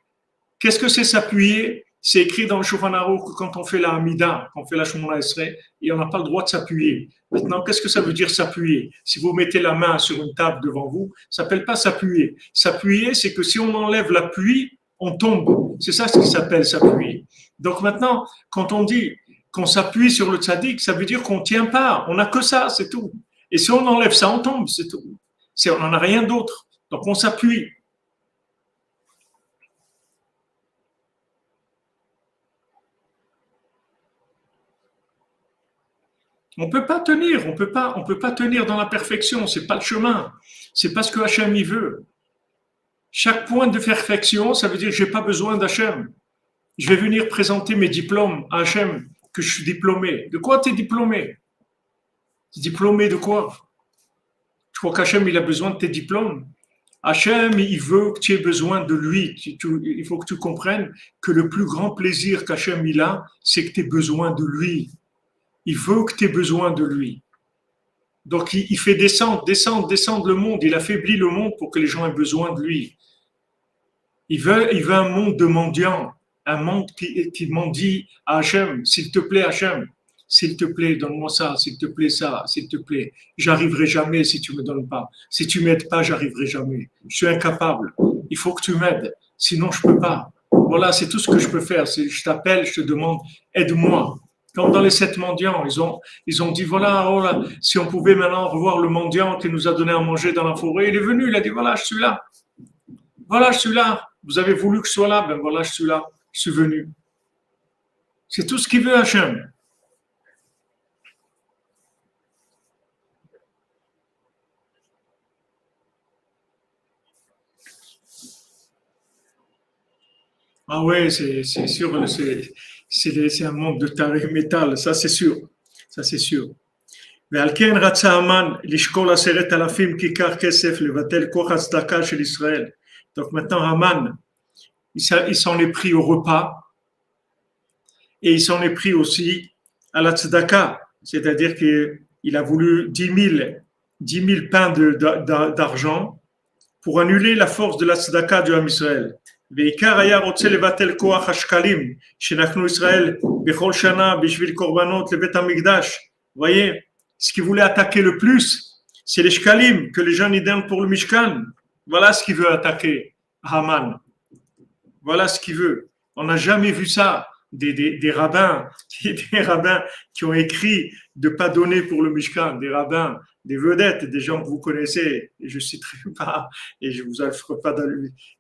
[SPEAKER 1] Qu'est-ce que c'est s'appuyer? C'est écrit dans le Shulchan Aruch que quand on fait la Hamida, quand on fait la Shemona Esrei, et on n'a pas le droit de s'appuyer. Maintenant, qu'est-ce que ça veut dire s'appuyer? Si vous mettez la main sur une table devant vous, ça s'appelle pas s'appuyer. S'appuyer, c'est que si on enlève l'appui, on tombe. C'est ça ce qui s'appelle s'appuyer. Donc maintenant, quand on dit qu'on s'appuie sur le tzaddik, ça veut dire qu'on ne tient pas. On n'a que ça, c'est tout. Et si on enlève ça, on tombe, c'est tout. On n'en a rien d'autre. Donc on s'appuie. On peut pas tenir, on peut pas tenir dans la perfection. C'est pas le chemin. C'est pas ce que Hachem y veut. Chaque point de perfection, ça veut dire que j'ai pas besoin d'Hachem. Je vais venir présenter mes diplômes à Hachem, que je suis diplômé. De quoi tu es diplômé? Diplômé de quoi? Tu crois qu'Hachem, il a besoin de tes diplômes? Hachem, il veut que tu aies besoin de lui. Il faut que tu comprennes que le plus grand plaisir qu'Hachem, il a, c'est que tu aies besoin de lui. Il veut que tu aies besoin de lui. Donc, il fait descendre le monde. Il affaiblit le monde pour que les gens aient besoin de lui. Il veut un monde de mendiants, un monde qui mendie à Hachem. S'il te plaît, Hachem, s'il te plaît, donne-moi ça, s'il te plaît, ça, s'il te plaît. J'arriverai jamais si tu me donnes pas. Si tu m'aides pas, j'arriverai jamais. Je suis incapable. Il faut que tu m'aides. Sinon, je peux pas. Voilà, c'est tout ce que je peux faire. Je t'appelle, je te demande, aide-moi. Comme dans les 7 mendiants, ils ont dit, voilà, oh là, si on pouvait maintenant revoir le mendiant qui nous a donné à manger dans la forêt. Il est venu, il a dit, voilà, je suis là. Voilà, je suis là. Vous avez voulu que je sois là, ben voilà, je suis là. Je suis venu. C'est tout ce qu'il veut, Hachem. Ah ouais, c'est sûr, c'est un monde de taré métal, ça c'est sûr. Ça c'est sûr. ועל כן רצה המן לשקול 10,000 כיכר כסף לבטל כוח הצדקה של ישראל. Donc maintenant Haman, il s'en est pris au repas et il s'en est pris aussi à la tzedaka, c'est-à-dire qu'il a voulu 10 000 pains d'argent pour annuler la force de la tzedaka du Ham Israël. ועיקר היה רוצה לבטל כוח השקלים שנתנו ישראל בכל שנה בשביל קורבנות לבית המקדש. Vous voyez, ce qu'il voulait attaquer le plus, c'est les shkalim que les gens y donnent pour le Mishkan. Voilà ce qu'il veut attaquer, Haman. Voilà ce qu'il veut. On n'a jamais vu ça. Des rabbins qui ont écrit de ne pas donner pour le Mishkan, des rabbins, des vedettes, des gens que vous connaissez, et je ne citerai pas, et je ne vous offre pas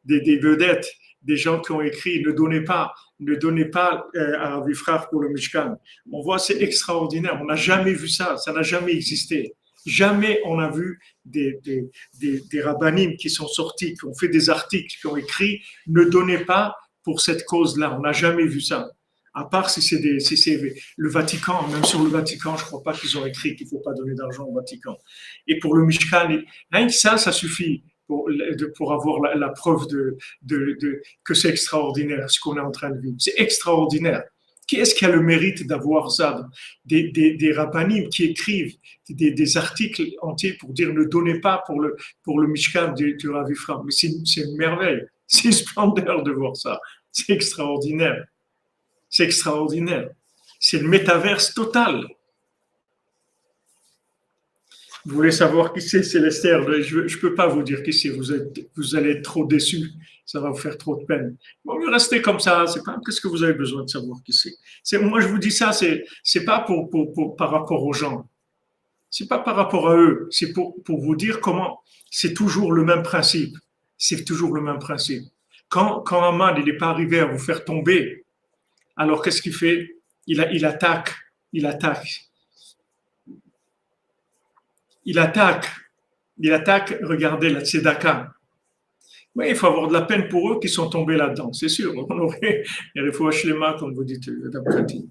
[SPEAKER 1] des vedettes, des gens qui ont écrit ne donnez pas à Avifrach pour le Mishkan. On voit, c'est extraordinaire. On n'a jamais vu ça. Ça n'a jamais existé. Jamais on a vu des rabbinim qui sont sortis, qui ont fait des articles, qui ont écrit ne donnez pas pour cette cause-là. On n'a jamais vu ça. À part si c'est le Vatican, même sur le Vatican, je ne crois pas qu'ils ont écrit qu'il ne faut pas donner d'argent au Vatican. Et pour le Mishkan, rien que ça suffit pour avoir la preuve que c'est extraordinaire ce qu'on est en train de vivre. C'est extraordinaire. Qui est-ce qui a le mérite d'avoir ça? Des rabbinim qui écrivent des articles entiers pour dire ne donnez pas pour le Mishkan du Rav Ephraim. Mais c'est une merveille. C'est une splendeur de voir ça. C'est extraordinaire. C'est extraordinaire. C'est le métaverse total. Vous voulez savoir qui c'est, Célestère? Je ne peux pas vous dire qui c'est. Vous allez être trop déçus. Ça va vous faire trop de peine. Bon, mais restez comme ça. C'est pas. Qu'est-ce que vous avez besoin de savoir qui c'est? Moi, je vous dis ça. C'est pas par rapport aux gens. C'est pas par rapport à eux. C'est pour vous dire comment. C'est toujours le même principe. C'est toujours le même principe. Quand Haman, il n'est pas arrivé à vous faire tomber, alors qu'est-ce qu'il fait? Il attaque. Il attaque. Regardez la tzedaka. Oui, il faut avoir de la peine pour eux qui sont tombés là-dedans, c'est sûr. On aurait les refouach lema, comme vous dites, d'Abkhati.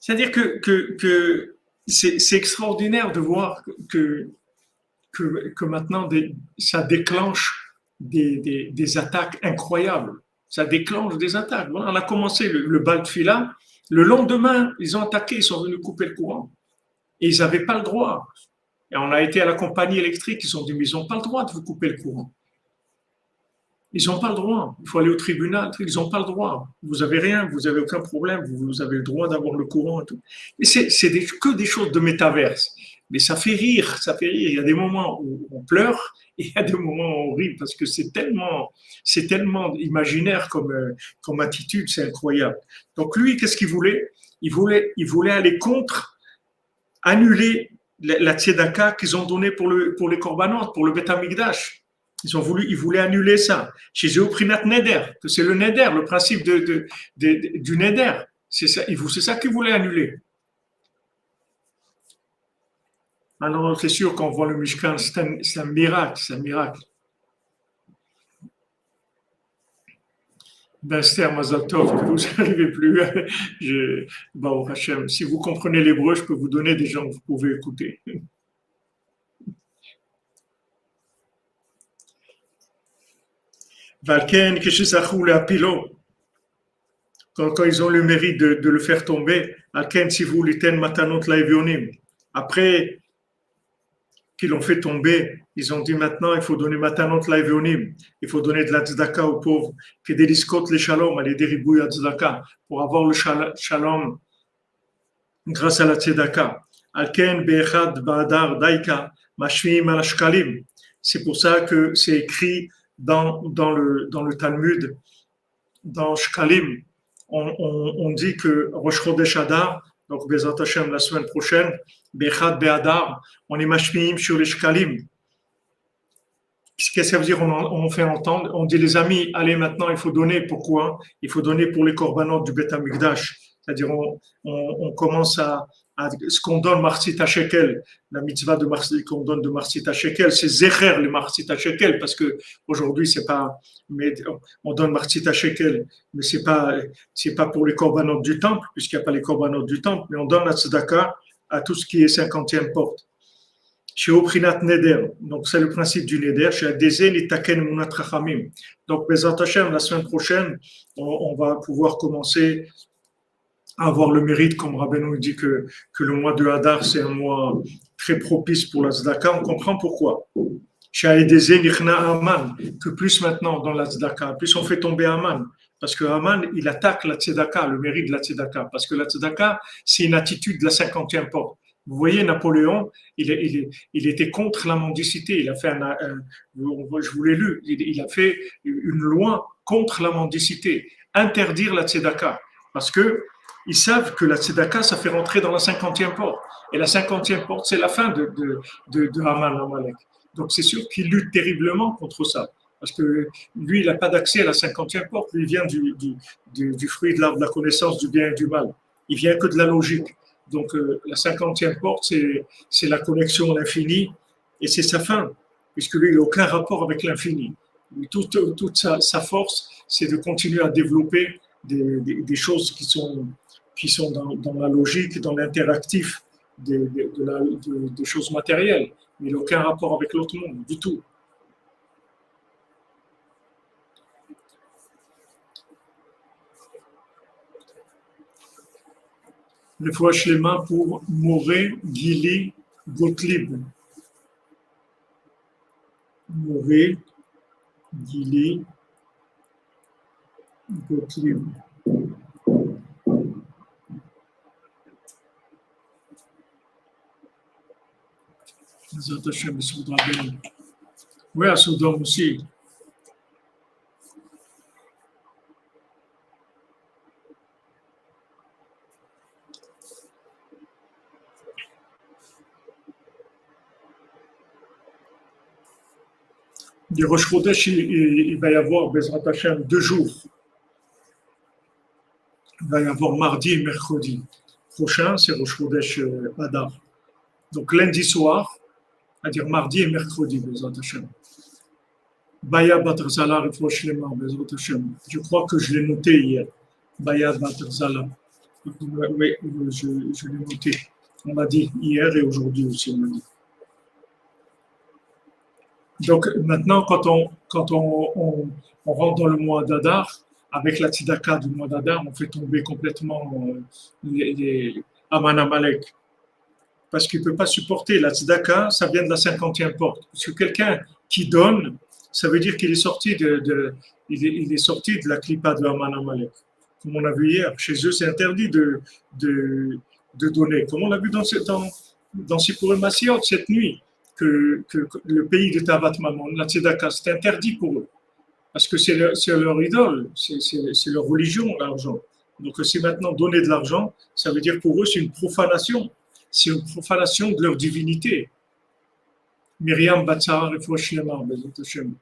[SPEAKER 1] C'est-à-dire que c'est extraordinaire de voir que maintenant ça déclenche des attaques incroyables. Ça déclenche des attaques. Voilà, on a commencé le bal de fila. Le lendemain, ils ont attaqué, ils sont venus couper le courant. Et ils n'avaient pas le droit. Et on a été à la compagnie électrique, ils ont dit, mais ils n'ont pas le droit de vous couper le courant. Ils n'ont pas le droit. Il faut aller au tribunal. Ils n'ont pas le droit. Vous n'avez rien, vous n'avez aucun problème. Vous avez le droit d'avoir le courant et tout. Et c'est que des choses de métaverse. Mais ça fait rire, ça fait rire. Il y a des moments où on pleure et il y a des moments où on rit parce que c'est tellement imaginaire comme attitude, c'est incroyable. Donc lui, qu'est-ce qu'il voulait? Il voulait aller contre, annuler la tzedaka qu'ils ont donnée pour les korbanot, pour le Beth Amikdash. Ils voulaient annuler ça. Chez eux, Prinat Neder, que c'est le Neder, le principe du Neder. C'est ça qu'ils voulaient annuler. Alors, c'est sûr, quand on voit le Mishkan, c'est un miracle, c'est un miracle. Ben, Esther Mazal Tov, que vous n'arrivez plus. Baruch Hashem, si vous comprenez l'hébreu, je peux vous donner des gens que vous pouvez écouter. Valken, Keshizachu, Apilo. Quand ils ont le mérite de le faire tomber, Alken, si vous liten matanot laevionim. Après qu'ils l'ont fait tomber, ils ont dit maintenant il faut donner matanot laevionim. Il faut donner de la tzedaka aux pauvres. Que des liskot les shalom, aller déribouiller la tzedaka pour avoir le shalom grâce à la tzedaka. Alken be'echad ba'adar daika mashvim al shkalim. C'est pour ça que c'est écrit dans le Talmud, dans Shkalim. On dit que Rosh Chodesh Adar, donc Bezat Hashem la semaine prochaine, Bechad Be'adar, on est mashmiim sur les Shkalim. Qu'est-ce que ça veut dire? On fait entendre, on dit les amis, allez maintenant, il faut donner. Pourquoi? Il faut donner pour les korbanot du Beth Amikdash. C'est-à-dire, on commence à ce qu'on donne Marsit à Shekel, la mitzvah de Marsit qu'on donne de Marsit à Shekel, c'est Zecher le Marsit à Shekel, parce que aujourd'hui c'est pas, mais on donne Marsit à Shekel, mais c'est pas pour les korbanot du temple, puisqu'il n'y a pas les korbanot du temple, mais on donne la tzedaka à tout ce qui est 50e porte. Chez Oprinat Neder, donc c'est le principe du Neder, chez Adezel et Taken Munat Rachamim. Donc, Bezat Hashem, la semaine prochaine, on va pouvoir commencer à avoir le mérite, comme Rabbeinu dit que le mois de Hadar, c'est un mois très propice pour la tzedaka. On comprend pourquoi. Chez Adezel Nichna Aman, que plus maintenant dans la tzedaka, plus on fait tomber Aman. Parce que Aman, il attaque la tzedaka, le mérite de la tzedaka. Parce que la tzedaka, c'est une attitude de la 50e porte. Vous voyez, Napoléon, il était contre la mendicité. Il a fait je vous l'ai lu, il a fait une loi contre la mendicité, interdire la tzedaka. Parce que ils savent que la tzedaka, ça fait rentrer dans la 50e porte. Et la 50e porte, c'est la fin de Haman Amalek. Donc c'est sûr qu'il lutte terriblement contre ça. Parce que lui, il n'a pas d'accès à la 50e porte. Lui, il vient du fruit de l'arbre de la connaissance du bien et du mal. Il vient que de la logique. Donc, la 50e porte, c'est la connexion à l'infini et c'est sa fin, puisque lui, il n'a aucun rapport avec l'infini. Toute sa force, c'est de continuer à développer des choses qui sont dans la logique, dans l'interactif des choses matérielles. Mais il n'a aucun rapport avec l'autre monde, du tout. Le fois Shlema pour Moré Gili Gottlieb. Moré Gili Gottlieb. Zat Hashem, Soudra Ben. Oui, à Sodome aussi. Du Rosh Chodesh, il va y avoir, Bezrat Hashem, 2 jours. Il va y avoir mardi et mercredi. Prochain, c'est Rosh Chodesh Adar. Donc lundi soir, c'est-à-dire mardi et mercredi, Bezrat Hashem. Baya Batrzala, Refrosh Lema, Bezrat Hashem. Je crois que je l'ai noté hier. Baya Batrzala. Oui, je l'ai noté. On m'a dit hier et aujourd'hui aussi, on m'a dit. Donc maintenant, quand on rentre dans le mois d'Adar, avec la tzedaka du mois d'Adar, on fait tomber complètement les Aman Amalek. parce qu'il ne peut pas supporter. La tzedaka, ça vient de la 50e porte. Parce que quelqu'un qui donne, ça veut dire qu'il est sorti il est sorti de la clipa de Haman Amalek. Comme on a vu hier, chez eux, c'est interdit de donner. Comme on l'a vu dans Sipuré Massiot cette nuit, que le pays de Tavat Mammon, la tzedaka, c'est interdit pour eux. Parce que c'est leur idole, c'est leur religion, l'argent. Donc, c'est maintenant donner de l'argent, ça veut dire pour eux, c'est une profanation. C'est une profanation de leur divinité. Myriam Batsar et Fouachlema, Bezat Hashem.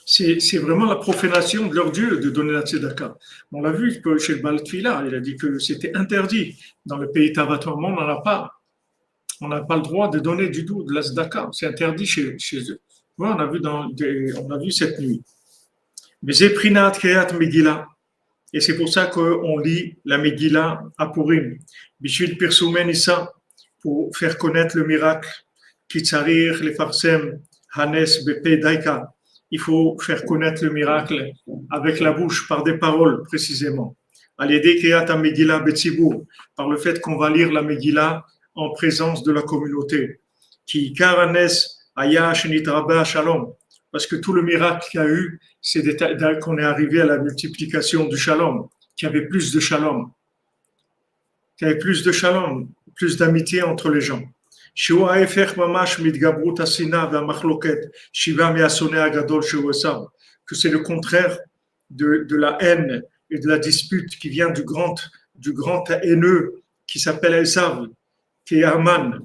[SPEAKER 1] C'est vraiment la profanation de leur Dieu de donner la tzedaka. On l'a vu chez le Baal Tfila, il a dit que c'était interdit. Dans le pays Tavat Mammon, on n'a pas le droit de donner du tout de la tzedaka. C'est interdit chez eux. Voilà, on a vu cette nuit. Mais Zeprinat Kriyat Megillah. Et c'est pour ça qu'on lit la Megillah à Purim. Bishvil Pirsoumen Issa, pour faire connaître le miracle. Kitzarir, les Farsem, Hanes, Bepe, Daika. Il faut faire connaître le miracle avec la bouche, par des paroles précisément. Par le fait qu'on va lire la Megillah en présence de la communauté. Parce que tout le miracle qu'il y a eu, c'est qu'on est arrivé à la multiplication du shalom, qu'il y avait plus de shalom, plus d'amitié entre les gens. Que c'est le contraire de la haine et de la dispute qui vient du grand haineux qui s'appelle Esav, qui est Haman.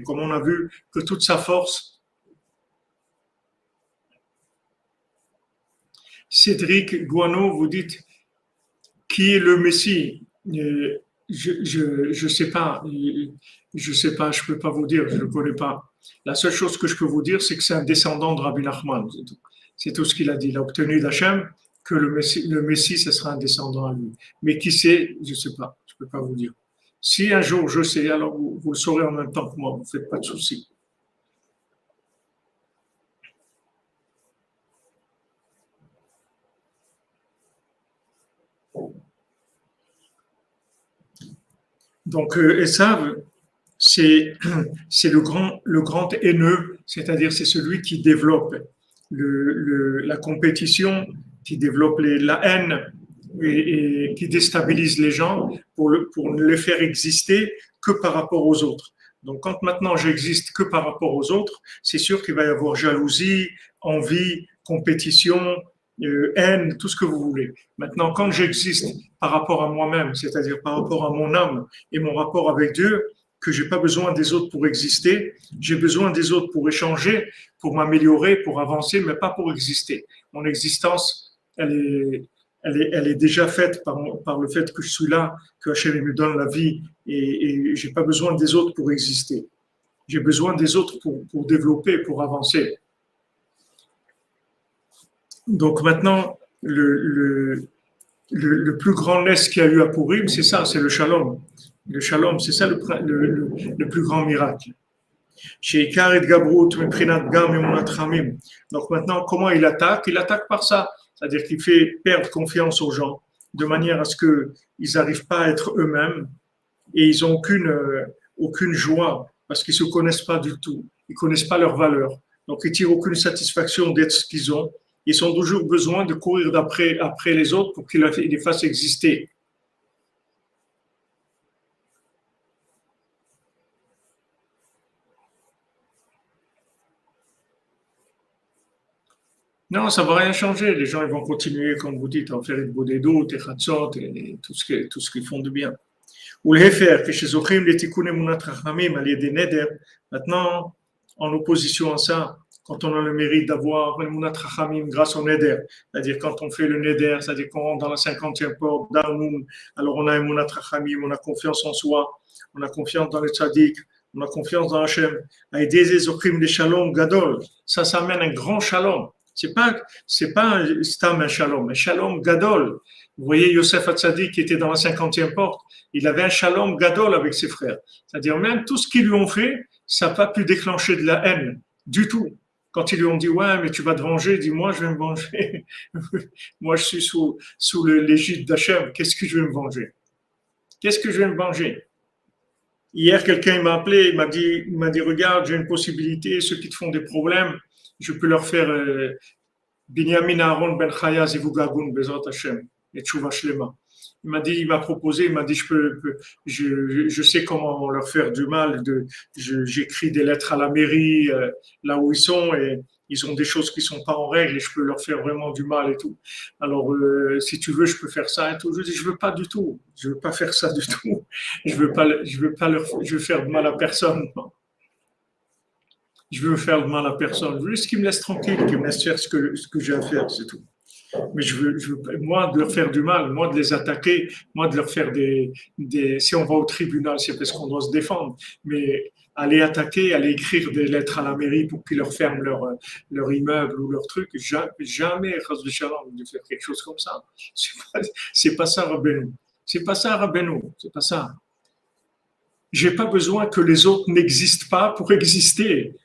[SPEAKER 1] Comme on a vu que toute sa force. Cédric Guano, vous dites qui est le Messie? Je sais pas, je peux pas vous dire, je le connais pas. La seule chose que je peux vous dire, c'est que c'est un descendant de Rabbi Nachman. C'est tout ce qu'il a dit. Il a obtenu d'Hachem que le Messie, ce sera un descendant à lui. Mais qui c'est, je sais pas, je peux pas vous dire. Si un jour je sais, alors vous le saurez en même temps que moi, vous faites pas de soucis. Donc, Esav, c'est le grand haineux, c'est-à-dire c'est celui qui développe la compétition, qui développe la haine et qui déstabilise les gens pour ne les faire exister que par rapport aux autres. Donc, quand maintenant j'existe que par rapport aux autres, c'est sûr qu'il va y avoir jalousie, envie, compétition, haine, tout ce que vous voulez. Maintenant, quand j'existe par rapport à moi-même, c'est-à-dire par rapport à mon âme et mon rapport avec Dieu, que j'ai pas besoin des autres pour exister, j'ai besoin des autres pour échanger, pour m'améliorer, pour avancer, mais pas pour exister. Mon existence, elle est déjà faite par le fait que je suis là, que Hachem me donne la vie et j'ai pas besoin des autres pour exister. J'ai besoin des autres pour développer, pour avancer. Donc maintenant, le plus grand nest qu'il y a eu à Purim, c'est ça, c'est le shalom. Le shalom, c'est ça le plus grand miracle. Donc maintenant, comment il attaque? Il attaque par ça. C'est-à-dire qu'il fait perdre confiance aux gens, de manière à ce qu'ils n'arrivent pas à être eux-mêmes et ils n'ont aucune joie parce qu'ils ne se connaissent pas du tout. Ils ne connaissent pas leurs valeurs. Donc ils ne tirent aucune satisfaction d'être ce qu'ils ont. Ils ont toujours besoin de courir après les autres pour qu'ils les fassent exister. Non, ça ne va rien changer. Les gens ils vont continuer, comme vous dites, à en faire une bodédo, techatzot et tout ce qu'ils font de bien. Ou le hefer, que chez Zochim, les tikkunim munat rachamim, alliés des neder. Maintenant, en opposition à ça, quand on a le mérite d'avoir le munat rachamim grâce au neder, c'est-à-dire quand on fait le neder, c'est-à-dire qu'on rentre dans la 50e porte d'Arnoun, alors on a un munat rachamim, on a confiance en soi, on a confiance dans le tzaddik, on a confiance dans Hachem. Aïdé Zochim les shalom gadol, ça amène un grand shalom. C'est pas un stam un shalom gadol. Vous voyez, Yosef Hatzadik qui était dans la 50e porte, il avait un shalom gadol avec ses frères. C'est-à-dire même tout ce qu'ils lui ont fait, ça n'a pas pu déclencher de la haine du tout. Quand ils lui ont dit, ouais, mais tu vas te venger, il dit, moi, je vais me venger. Moi, je suis sous l'égide d'Hachem. Qu'est-ce que je vais me venger? Qu'est-ce que je vais me venger? Hier, quelqu'un m'a appelé, il m'a dit, regarde, j'ai une possibilité, ceux qui te font des problèmes, je peux leur faire Binyamin Aaron Ben Chaya Zivugagun Bezrat Hashem et Tshuva Shlema. Il m'a proposé, il m'a dit, je sais comment leur faire du mal. J'écris des lettres à la mairie, là où ils sont, et ils ont des choses qui sont pas en règle, et je peux leur faire vraiment du mal et tout. Alors, si tu veux, je peux faire ça et tout. Je dis, je veux pas du tout. Je veux pas faire ça du tout. Je veux faire de mal à personne. Je veux faire de mal à personne. Je veux juste qu'ils me laissent tranquille, qu'ils me laissent faire ce que j'ai à faire, c'est tout. Mais moi, de leur faire du mal, moi, de les attaquer, moi, de leur faire si on va au tribunal, c'est parce qu'on doit se défendre. Mais aller attaquer, aller écrire des lettres à la mairie pour qu'ils leur ferment leur immeuble ou leur truc, jamais, de faire quelque chose comme ça. C'est pas ça, Rabbeinu. C'est pas ça, Rabbeinu. C'est pas ça. J'ai pas besoin que les autres n'existent pas pour exister.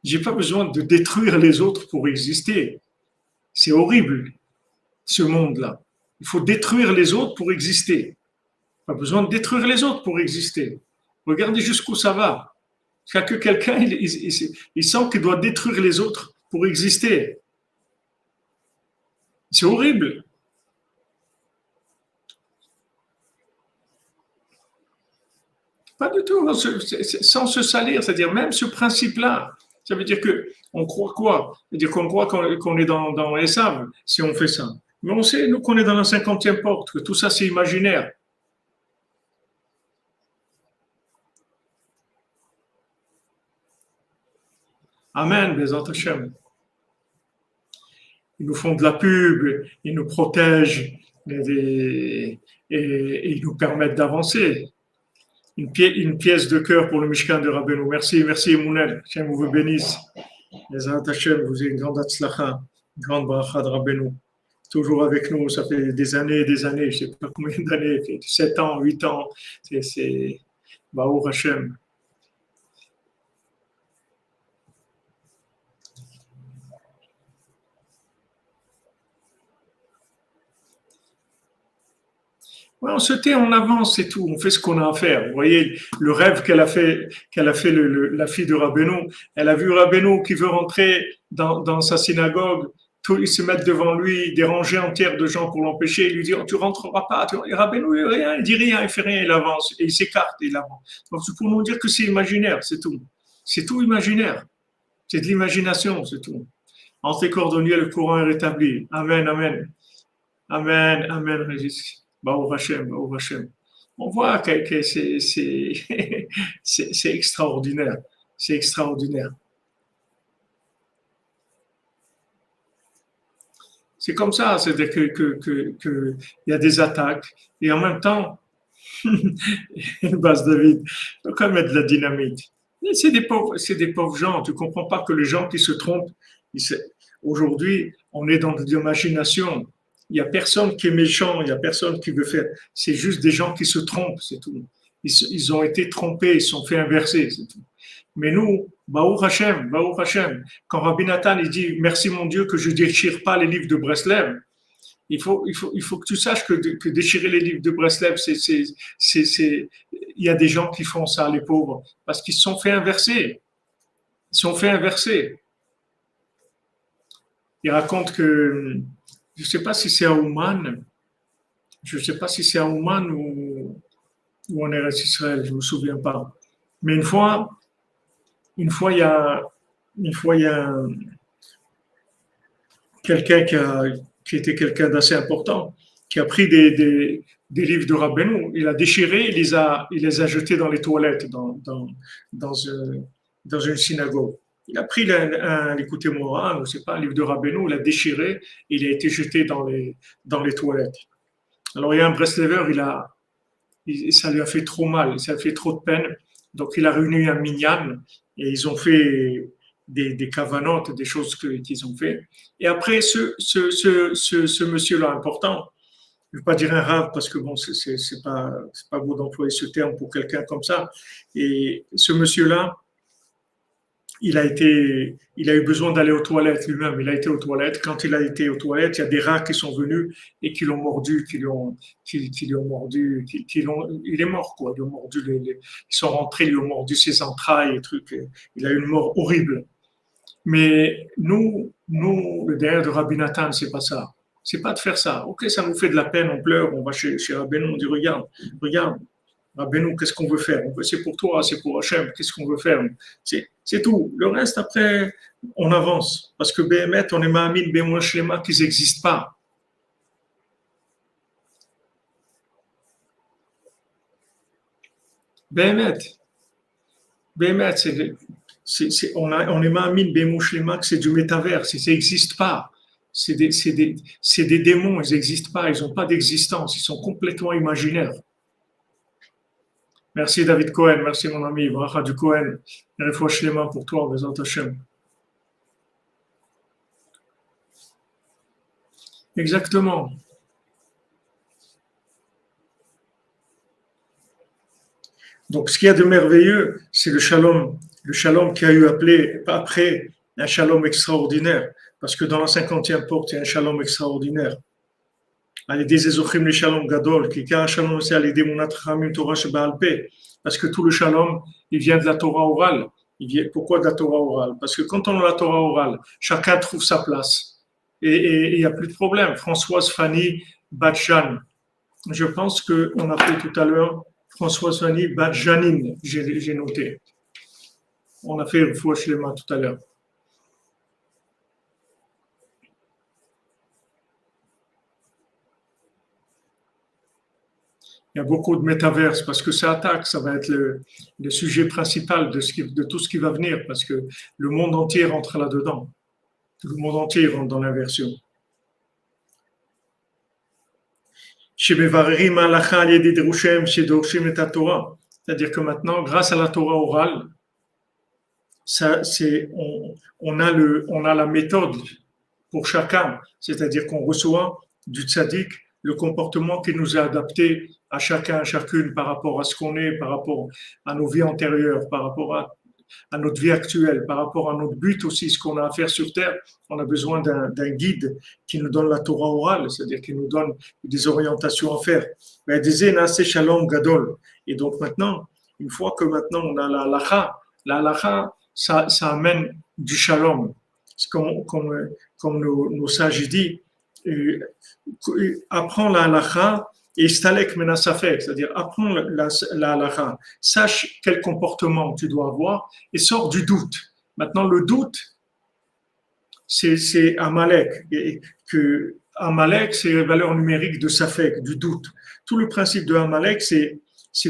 [SPEAKER 1] J'ai pas besoin de détruire les autres pour exister. C'est horrible, ce monde-là. Il faut détruire les autres pour exister. Pas besoin de détruire les autres pour exister. Regardez jusqu'où ça va. Jusqu'à que quelqu'un, il sent qu'il doit détruire les autres pour exister. C'est horrible. Pas du tout, sans se salir. C'est-à-dire même ce principe-là. Ça veut dire qu'on croit quoi? Ça veut dire qu'on croit qu'on est dans Esav si on fait ça. Mais on sait, nous, qu'on est dans la 50e porte, que tout ça, c'est imaginaire. Amen, Bezat Hashem. Ils nous font de la pub, ils nous protègent et ils nous permettent d'avancer. Une pièce de cœur pour le Mishkan de Rabbeinu. Merci, merci Emounel. Hashem vous bénisse. Bezat Hashem, vous avez une grande atzlacha, une grande bracha de Rabbeinu. Toujours avec nous, ça fait des années et des années, je ne sais pas combien d'années, 7 ans, 8 ans. C'est Baruch Hashem. Ouais, on se tait, on avance, c'est tout. On fait ce qu'on a à faire. Vous voyez, le rêve qu'elle a fait la fille de Rabbeinu. Elle a vu Rabbeinu qui veut rentrer dans sa synagogue. Ils se mettent devant lui, des rangées entières de gens pour l'empêcher. Il lui dit, oh, tu rentreras pas. Et Rabbeinu, il dit rien, il fait rien, il avance. Et il s'écarte, et il avance. Donc, c'est pour nous dire que c'est imaginaire, c'est tout. C'est tout imaginaire. C'est de l'imagination, c'est tout. Entre les cordonniers, le courant est rétabli. Amen, amen. Amen, amen, Régis. Baruch Hashem, Baruch Hashem. On voit que c'est extraordinaire. C'est extraordinaire. C'est comme ça, c'est-à-dire que y a des attaques et en même temps, base David, il faut quand même mettre de la dynamite. C'est des pauvres gens. Tu comprends pas que les gens qui se trompent, aujourd'hui, on est dans de l'imagination. Il n'y a personne qui est méchant, il n'y a personne qui veut faire. C'est juste des gens qui se trompent, c'est tout. Ils ont été trompés, ils se sont fait inverser, c'est tout. Mais nous, Baruch Hashem, quand Rabbi Nathan il dit merci mon Dieu que je ne déchire pas les livres de Breslev, il faut que tu saches que déchirer les livres de Breslev, il y a des gens qui font ça, les pauvres, parce qu'ils se sont fait inverser. Ils se sont fait inverser. Il raconte que je ne sais pas si c'est à Ouman, ou en Eretz Israël, je ne me souviens pas. Mais une fois, il y a quelqu'un qui était quelqu'un d'assez important, qui a pris des livres de Rabbeinu, il a déchiré, il les a jetés dans les toilettes, dans une synagogue. Il a pris l'écoutez-moi, je ne sais pas, un livre de Rabbeinu, il l'a déchiré, il a été jeté dans les toilettes. Alors il y a un Breslever, ça lui a fait trop mal, ça a fait trop de peine, donc il a réuni un minyan et ils ont fait des cavanotes, des choses qu'ils ont fait. Et après, ce monsieur-là important, je ne vais pas dire un rave parce que bon, c'est pas beau d'employer ce terme pour quelqu'un comme ça. Et ce monsieur-là, il a eu besoin d'aller aux toilettes lui-même. Il a été aux toilettes. Quand il a été aux toilettes, il y a des rats qui sont venus et qui l'ont mordu, qui l'ont mordu, il est mort, quoi. Ils l'ont mordu, ils sont rentrés, ils lui ont mordu ses entrailles et trucs. Il a eu une mort horrible. Mais nous, le derrière de Rabbi Nathan, c'est pas ça. C'est pas de faire ça. Ok, ça nous fait de la peine, on pleure, on va chez Rabbeinu, on dit regarde, Rabbeinu, qu'est-ce qu'on veut faire? C'est pour toi, c'est pour Hachem, qu'est-ce qu'on veut faire? C'est tout. Le reste, après, on avance. Parce que Béhémet, on est Mahamine, Bémoua Shlema, qu'ils n'existent pas. Béhémet, Béhémet, on est Mahamine, Bémoua Shlema, que c'est du métaverse, ça n'existe pas. C'est des démons, ils n'existent pas, ils n'ont pas d'existence, ils sont complètement imaginaires. Merci David Cohen, merci mon ami, Bracha du Cohen. Refouach les mains pour toi, Bezat Hashem. Exactement. Donc ce qu'il y a de merveilleux, c'est le shalom qui a eu appelé après un shalom extraordinaire, parce que dans la 50e porte, il y a un shalom extraordinaire. Des Ezochim le shalom gadol, qui a un shalom aussi à l'idée monat chamim Torah shebaal peh, parce que tout le shalom, il vient de la Torah orale. Pourquoi de la Torah orale? Parce que quand on a la Torah orale, chacun trouve sa place. Et il n'y a plus de problème. Françoise Fanny Batchan, je pense qu'on a fait tout à l'heure Françoise Fanny Batjanine, j'ai noté. On a fait Refouach Lema tout à l'heure. Il y a beaucoup de métaverses parce que ça attaque, ça va être le sujet principal de tout ce qui va venir parce que le monde entier rentre là-dedans. Le monde entier rentre dans l'inversion. C'est-à-dire que maintenant, grâce à la Torah orale, on a la méthode pour chacun. C'est-à-dire qu'on reçoit du tzaddik le comportement qui nous est adapté à chacun, à chacune par rapport à ce qu'on est, par rapport à nos vies antérieures, par rapport à notre vie actuelle, par rapport à notre but aussi, ce qu'on a à faire sur Terre. On a besoin d'un guide qui nous donne la Torah orale, c'est-à-dire qui nous donne des orientations à faire. C'est Shalom Gadol. Et donc maintenant, une fois que maintenant on a la halacha, ça amène du shalom. Comme nos sages disent, apprends la halacha et stalek menasafek, c'est-à-dire apprends la halacha, sache quel comportement tu dois avoir et sors du doute. Maintenant, le doute, c'est Amalek. Amalek, c'est la valeur numérique de Safek, du doute. Tout le principe de Amalek, c'est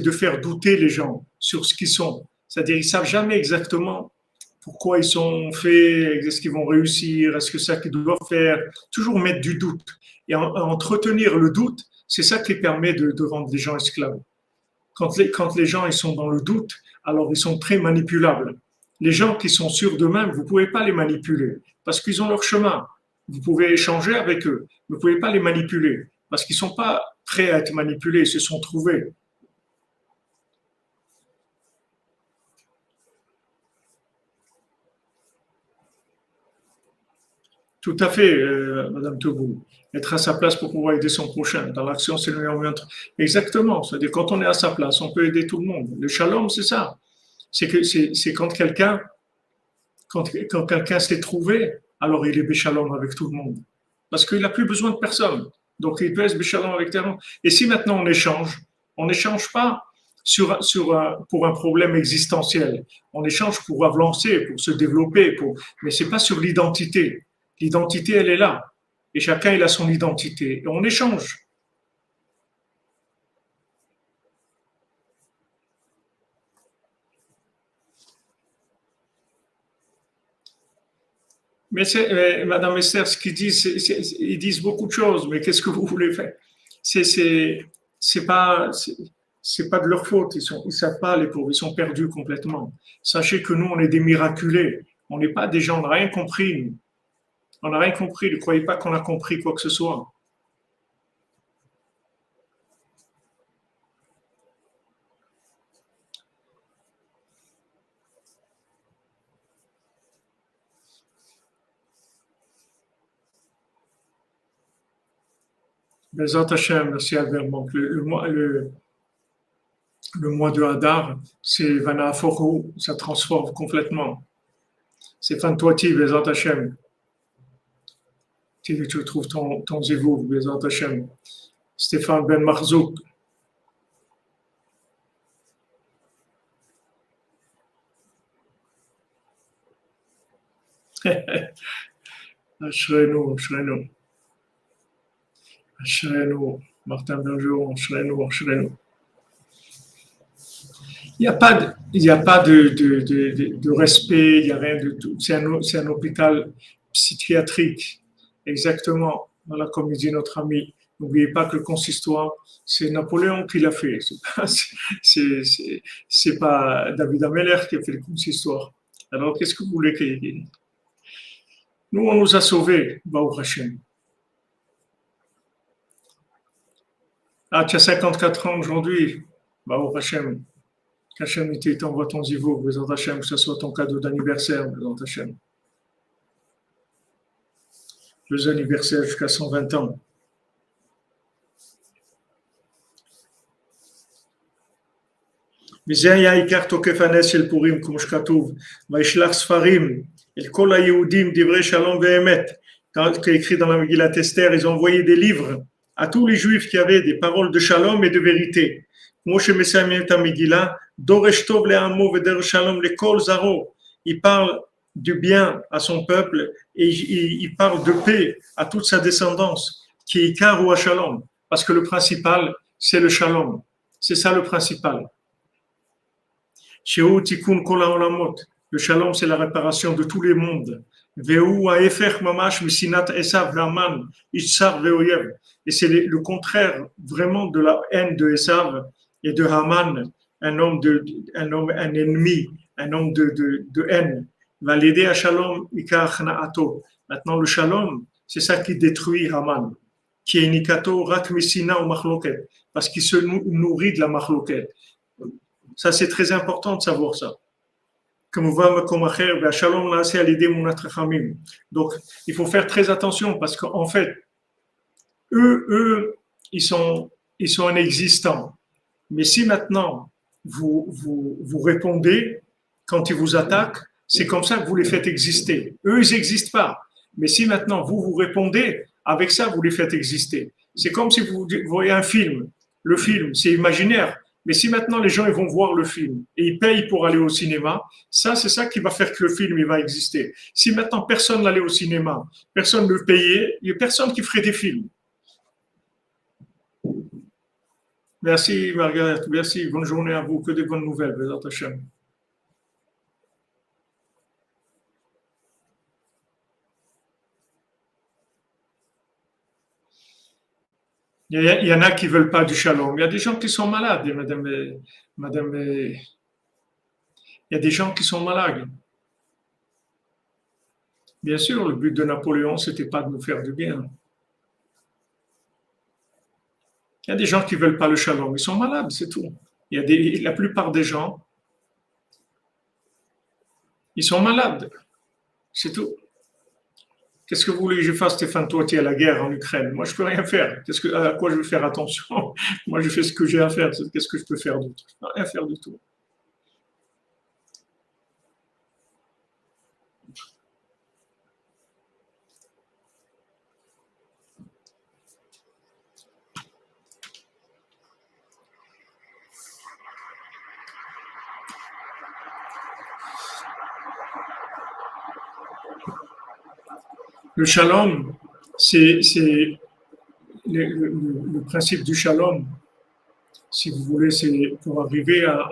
[SPEAKER 1] de faire douter les gens sur ce qu'ils sont. C'est-à-dire, ils ne savent jamais exactement pourquoi ils sont faits, est-ce qu'ils vont réussir, est-ce que c'est ça qu'ils doivent faire. Toujours mettre du doute. Et entretenir le doute, c'est ça qui permet de rendre les gens esclaves. Quand les gens ils sont dans le doute, alors ils sont très manipulables. Les gens qui sont sûrs d'eux-mêmes, vous ne pouvez pas les manipuler parce qu'ils ont leur chemin. Vous pouvez échanger avec eux, mais vous ne pouvez pas les manipuler parce qu'ils ne sont pas prêts à être manipulés, ils se sont trouvés. Tout à fait, Madame Tobou. Être à sa place pour pouvoir aider son prochain. Dans l'action, c'est le meilleur moyen. Exactement. C'est-à-dire, quand on est à sa place, on peut aider tout le monde. Le shalom, c'est ça. C'est quand quelqu'un s'est trouvé, alors il est béchalom avec tout le monde. Parce qu'il n'a plus besoin de personne. Donc, il peut être béchalom avec tout le monde. Et si maintenant on n'échange pas pour un problème existentiel. On échange pour avancer, pour se développer, mais c'est pas sur l'identité. L'identité, elle est là. Et chacun, il a son identité. Et on échange. Mais Madame Esther, ce qu'ils disent, ils disent beaucoup de choses, mais qu'est-ce que vous voulez faire? C'est pas, c'est pas de leur faute. Ils savent pas, les pauvres. Ils sont perdus complètement. Sachez que nous, on est des miraculés. On n'est pas des gens, on n'a rien compris. Nous. On n'a rien compris. Ne croyez pas qu'on a compris quoi que ce soit. Bezat Hashem, merci Albert. Donc, le mois de Hadar, c'est Vana Foru, ça transforme complètement. C'est Fantouati, Bezat Hashem. Tu trouves ton zivou, Bezat Hashem. Stéphane Ben Marzouk. Ashrenu, Ashrenu. Ashrenu. Martin Bergeron, Ashrenu, Ashrenu. Il n'y a pas de respect, il n'y a rien de tout. C'est un hôpital psychiatrique. Exactement. Voilà, comme dit notre ami. N'oubliez pas que le consistoire, c'est Napoléon qui l'a fait. C'est pas David Ameller qui a fait le consistoire. Alors, qu'est-ce que vous voulez qu'il... Nous, on nous a sauvés, Baruch Hashem. Ah, tu as 54 ans aujourd'hui, Baruch Hashem. Qu'Hachem t'envoie ton zivou, Bézant Hashem, que ce soit ton cadeau d'anniversaire, Bézant Hashem. Deux anniversaires jusqu'à 120 ans. וזה היה עיקר תוקף הנס של פורים, כמו שכתוב, וישלח ספרים אל כל היהודים דברי שלום ואמת. Quand écrit dans la Megillat Esther, ils ont envoyé des livres à tous les juifs qui avaient des paroles de shalom et de vérité. כמו שמסיימים את המגילה, דורש טוב לעמו ודרך שלום לכל זרעו. Il parle du bien à son peuple et il parle de paix à toute sa descendance, qui est Ikar ou Shalom, parce que le principal, c'est le shalom. C'est ça le principal. Le shalom, c'est la réparation de tous les mondes. Et c'est le contraire vraiment de la haine de Esav et de Haman, un ennemi, un homme de haine. Maintenant, le shalom, c'est ça qui détruit Haman, qui est nikato rak misina ou machloket, parce qu'il se nourrit de la machloket. Ça, c'est très important de savoir ça. Donc, il faut faire très attention parce qu'en fait, eux, ils sont inexistants. Mais si maintenant, vous répondez, quand ils vous attaquent, c'est comme ça que vous les faites exister. Eux, ils n'existent pas. Mais si maintenant, vous répondez, avec ça, vous les faites exister. C'est comme si vous voyez un film. Le film, c'est imaginaire. Mais si maintenant les gens ils vont voir le film et ils payent pour aller au cinéma, ça c'est ça qui va faire que le film il va exister. Si maintenant personne n'allait au cinéma, personne ne payait, il n'y a personne qui ferait des films. Merci Margaret, merci, bonne journée à vous, que des bonnes nouvelles, Bézat Hashem. Il y en a qui ne veulent pas du shalom. Il y a des gens qui sont malades, madame. Il y a des gens qui sont malades. Bien sûr, le but de Napoléon, ce n'était pas de nous faire du bien. Il y a des gens qui ne veulent pas le shalom. Ils sont malades, c'est tout. La plupart des gens, ils sont malades. C'est tout. Qu'est-ce que vous voulez que je fasse, Stéphane Toitier, à la guerre en Ukraine? Moi, je ne peux rien faire. À quoi je vais faire attention? Moi, je fais ce que j'ai à faire. Qu'est-ce que je peux faire d'autre? Je ne peux rien faire du tout. Le shalom, c'est le principe du shalom, si vous voulez, c'est pour arriver à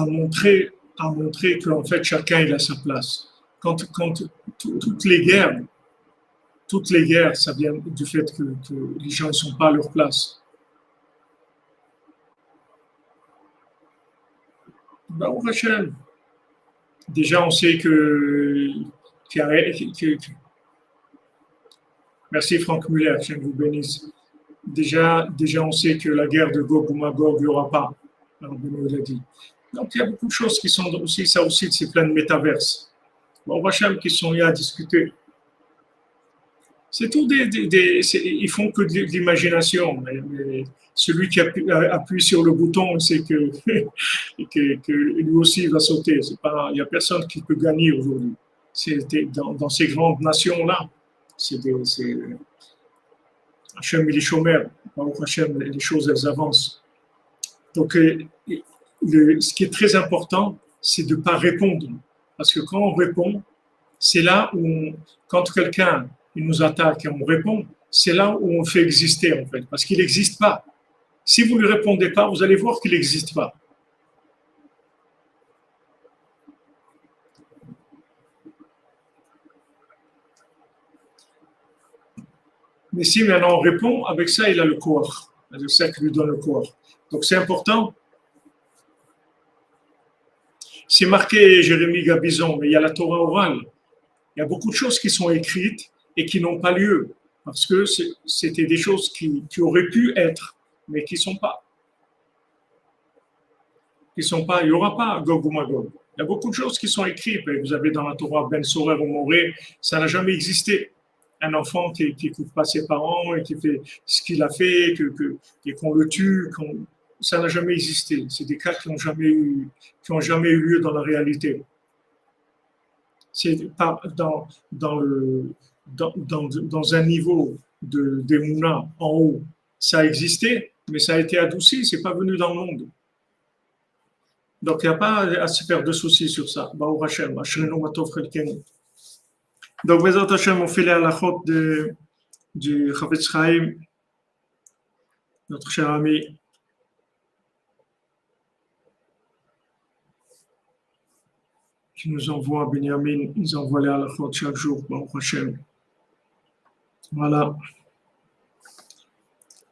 [SPEAKER 1] montrer qu'en fait chacun il a sa place. Quand toutes les guerres, ça vient du fait que les gens ne sont pas à leur place. Baruch Hashem. Déjà, on sait que merci Franck Muller, que je vous bénisse. Déjà, on sait que la guerre de Gog ou Magog, il n'y aura pas. Alors, Benoît l'a dit. Donc, il y a beaucoup de choses qui sont aussi, ça aussi, c'est plein de métaverses. Bon, Hachem, qui sont là à discuter. C'est tout ils font que de l'imagination. Mais celui qui appuie sur le bouton, c'est que lui aussi va sauter. C'est pas, il n'y a personne qui peut gagner aujourd'hui. Dans ces grandes nations-là. C'est Hachem, il est chômeur. Hachem, les choses, elles avancent. Donc, ce qui est très important, c'est de ne pas répondre. Parce que quand on répond, c'est là où, quand quelqu'un il nous attaque et on répond, c'est là où on fait exister, en fait, parce qu'il n'existe pas. Si vous ne lui répondez pas, vous allez voir qu'il n'existe pas. Mais si maintenant on répond, avec ça, il a le corps. C'est ça qui lui donne le corps. Donc c'est important. C'est marqué Jérémie Gabizon, mais il y a la Torah orale. Il y a beaucoup de choses qui sont écrites et qui n'ont pas lieu, parce que c'était des choses qui auraient pu être, mais qui ne sont pas. Il n'y aura pas Gog ou Magog. Il y a beaucoup de choses qui sont écrites. Vous avez dans la Torah Ben Sorer ou Moré, ça n'a jamais existé. Un enfant qui n'écoute pas ses parents et qui fait ce qu'il a fait, et qu'on le tue, ça n'a jamais existé. C'est des cas qui n'ont jamais eu lieu dans la réalité. C'est pas dans un niveau d'Emouna en haut, ça a existé, mais ça a été adouci, c'est pas venu dans le monde. Donc il n'y a pas à se faire de soucis sur ça. Baruch Hashem, Ashrenu Matov Chelkenu. Donc Bezrat Hashem, on fait les halachot du Chafetz Chaim, notre cher ami. Qui nous envoie, Benjamin, ils envoient les halachot chaque jour, Baruch Hashem. Voilà.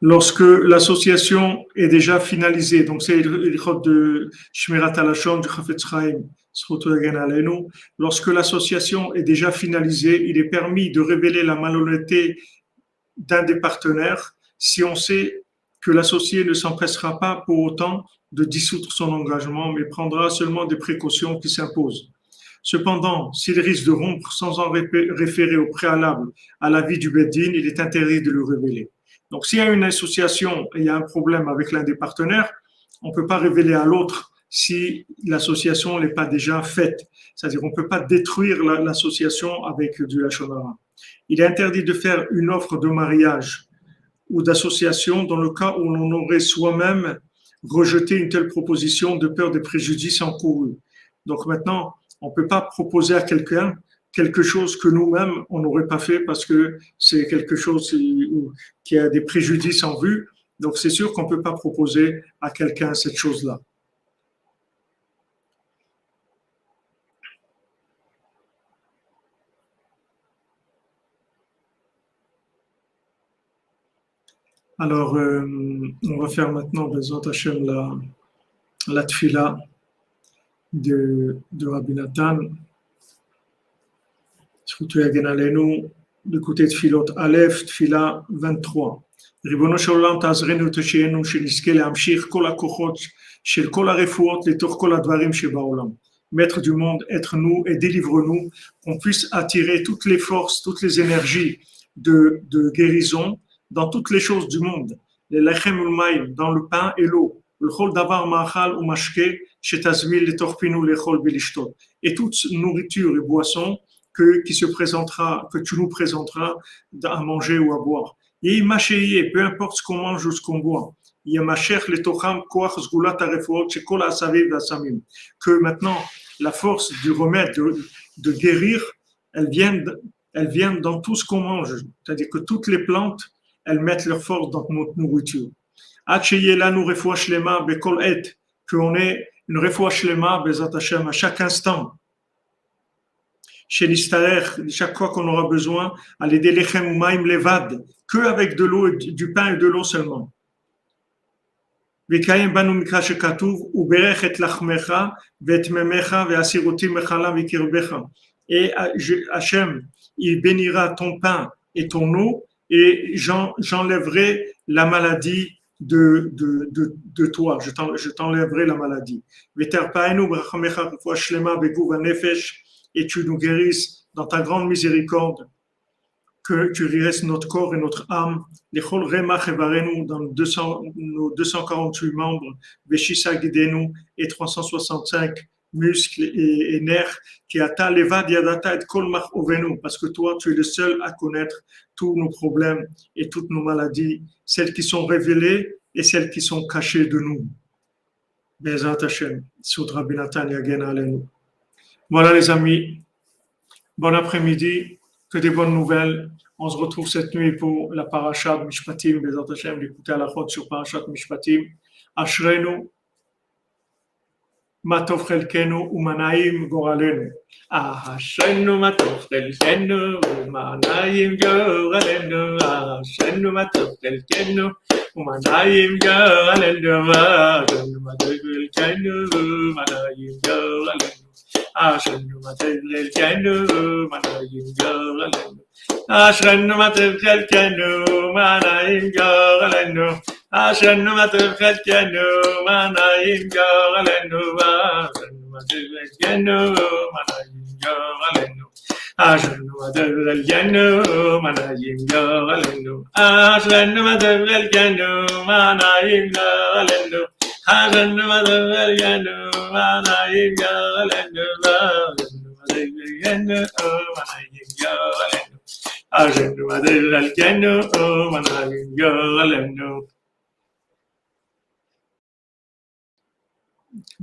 [SPEAKER 1] Lorsque l'association est déjà finalisée, donc c'est l'ilchot de Shmirat HaLashon du Chafetz Chaim, lorsque l'association est déjà finalisée, il est permis de révéler la malhonnêteté d'un des partenaires si on sait que l'associé ne s'empressera pas pour autant de dissoudre son engagement, mais prendra seulement des précautions qui s'imposent. Cependant, s'il risque de rompre sans en référer au préalable à l'avis du Beth-Din, il est interdit de le révéler. Donc, s'il y a une association et il y a un problème avec l'un des partenaires, on ne peut pas révéler à l'autre si l'association n'est pas déjà faite. C'est-à-dire, on ne peut pas détruire l'association avec du Lachon Hara. Il est interdit de faire une offre de mariage ou d'association dans le cas où l'on aurait soi-même rejeté une telle proposition de peur des préjudices encourus. Donc maintenant, on ne peut pas proposer à quelqu'un quelque chose que nous-mêmes, on n'aurait pas fait parce que c'est quelque chose qui a des préjudices en vue. Donc, c'est sûr qu'on ne peut pas proposer à quelqu'un cette chose-là. Alors, on va faire maintenant, Bezrat Hashem, la tfila de Rabbi Nathan. L'écouter Tfilot Aleph, Tfila 23. ריבונו של עולם תעזרנו ותשיינו שנזכה להמשיך כל הכוחות של כל הרפואות לתוך כל הדברים שבעולם. Maître du monde, être-nous et délivre-nous, qu'on puisse attirer toutes les forces, toutes les énergies de guérison dans toutes les choses du monde. Les lechem ulmaim, dans le pain et l'eau. Le chol davar ma'achal ou mashke, shetazmil letorpinu lechol belishtot. Et toute nourriture et boisson qui se présentera, que tu nous présenteras à manger ou à boire. Et peu importe ce qu'on mange ou ce qu'on boit. Que maintenant, la force du remède de guérir, elle vient dans tout ce qu'on mange. C'est-à-dire que toutes les plantes, elles mettent leur force dans notre nourriture. Qu'on ait une refoua shlema, bezat Hashem, à chaque instant. Chez l'Istarer, chaque fois qu'on aura besoin, à l'aider lechem ou maim levad, que avec de l'eau, du pain et de l'eau seulement. Vekayem banu mikra shekatuv, uberech et lachmecha, vet memecha, ve'asiroti mechala vikirbecha. Et Hachem, il bénira ton pain et ton eau, et j'enlèverai la maladie de toi. Je t'enlèverai la maladie. Veterpaenu brachamecha refoua shlema beguva nefesh, et tu nous guérisses dans ta grande miséricorde, que tu guérisses notre corps et notre âme, les chol remach evarenu dans nos 248 membres, veshisa guidenu et 365 muscles et nerfs, qui ata levad yadata et kol mach ovenu, parce que toi, tu es le seul à connaître tous nos problèmes et toutes nos maladies, celles qui sont révélées et celles qui sont cachées de nous. Bezat Hashem, Sud Rabbi Natan Yagen Alenu. Voilà les amis, bon après-midi, que des bonnes nouvelles. On se retrouve cette nuit pour la parashat Mishpatim, Bezat Hashem, d'écouter à la chôte sur parashat Mishpatim. Ashrenu, Matov Chelkenu, Umanaim Goralenu. Ashrenu Matov Chelkenu, Umanaim Goralenu. Ashrenu Matov Chelkenu, Umanaim Goralenu. Ashrenu Matov Chelkenu, Umanaim Goralenu. Ashrenu Matov Chelkenu, Umanaim Goralenu. Ashrenu Matov Chelkenu, Umanaim Goralenu. Ashrenu Matov Chelkenu, Umanaim Goralenu. Ashrenu Matov Chelkenu, Umanaim Goralenu. Ashrenu Matov Chelkenu, Umanaim Goralenu. Ashrenu Matov Chelkenu, Umanaim Goralenu. Ashrenu Matov Chelkenu, Umanaim Goralenu. Ashrenu Matov Chelkenu, Umanaim Goralenu. Ashrenu Matov Chelkenu, Umanaim Goralenu.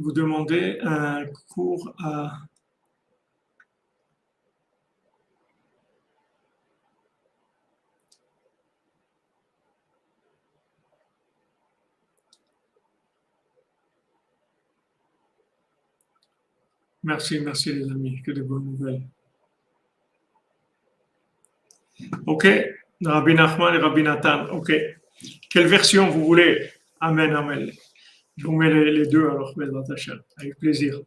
[SPEAKER 1] Vous demandez un cours à Merci les amis, que de bonnes nouvelles. Ok, Rabbi Nachman et Rabbi Nathan, ok. Quelle version vous voulez? Amen. Je vous mets les deux alors, avec plaisir.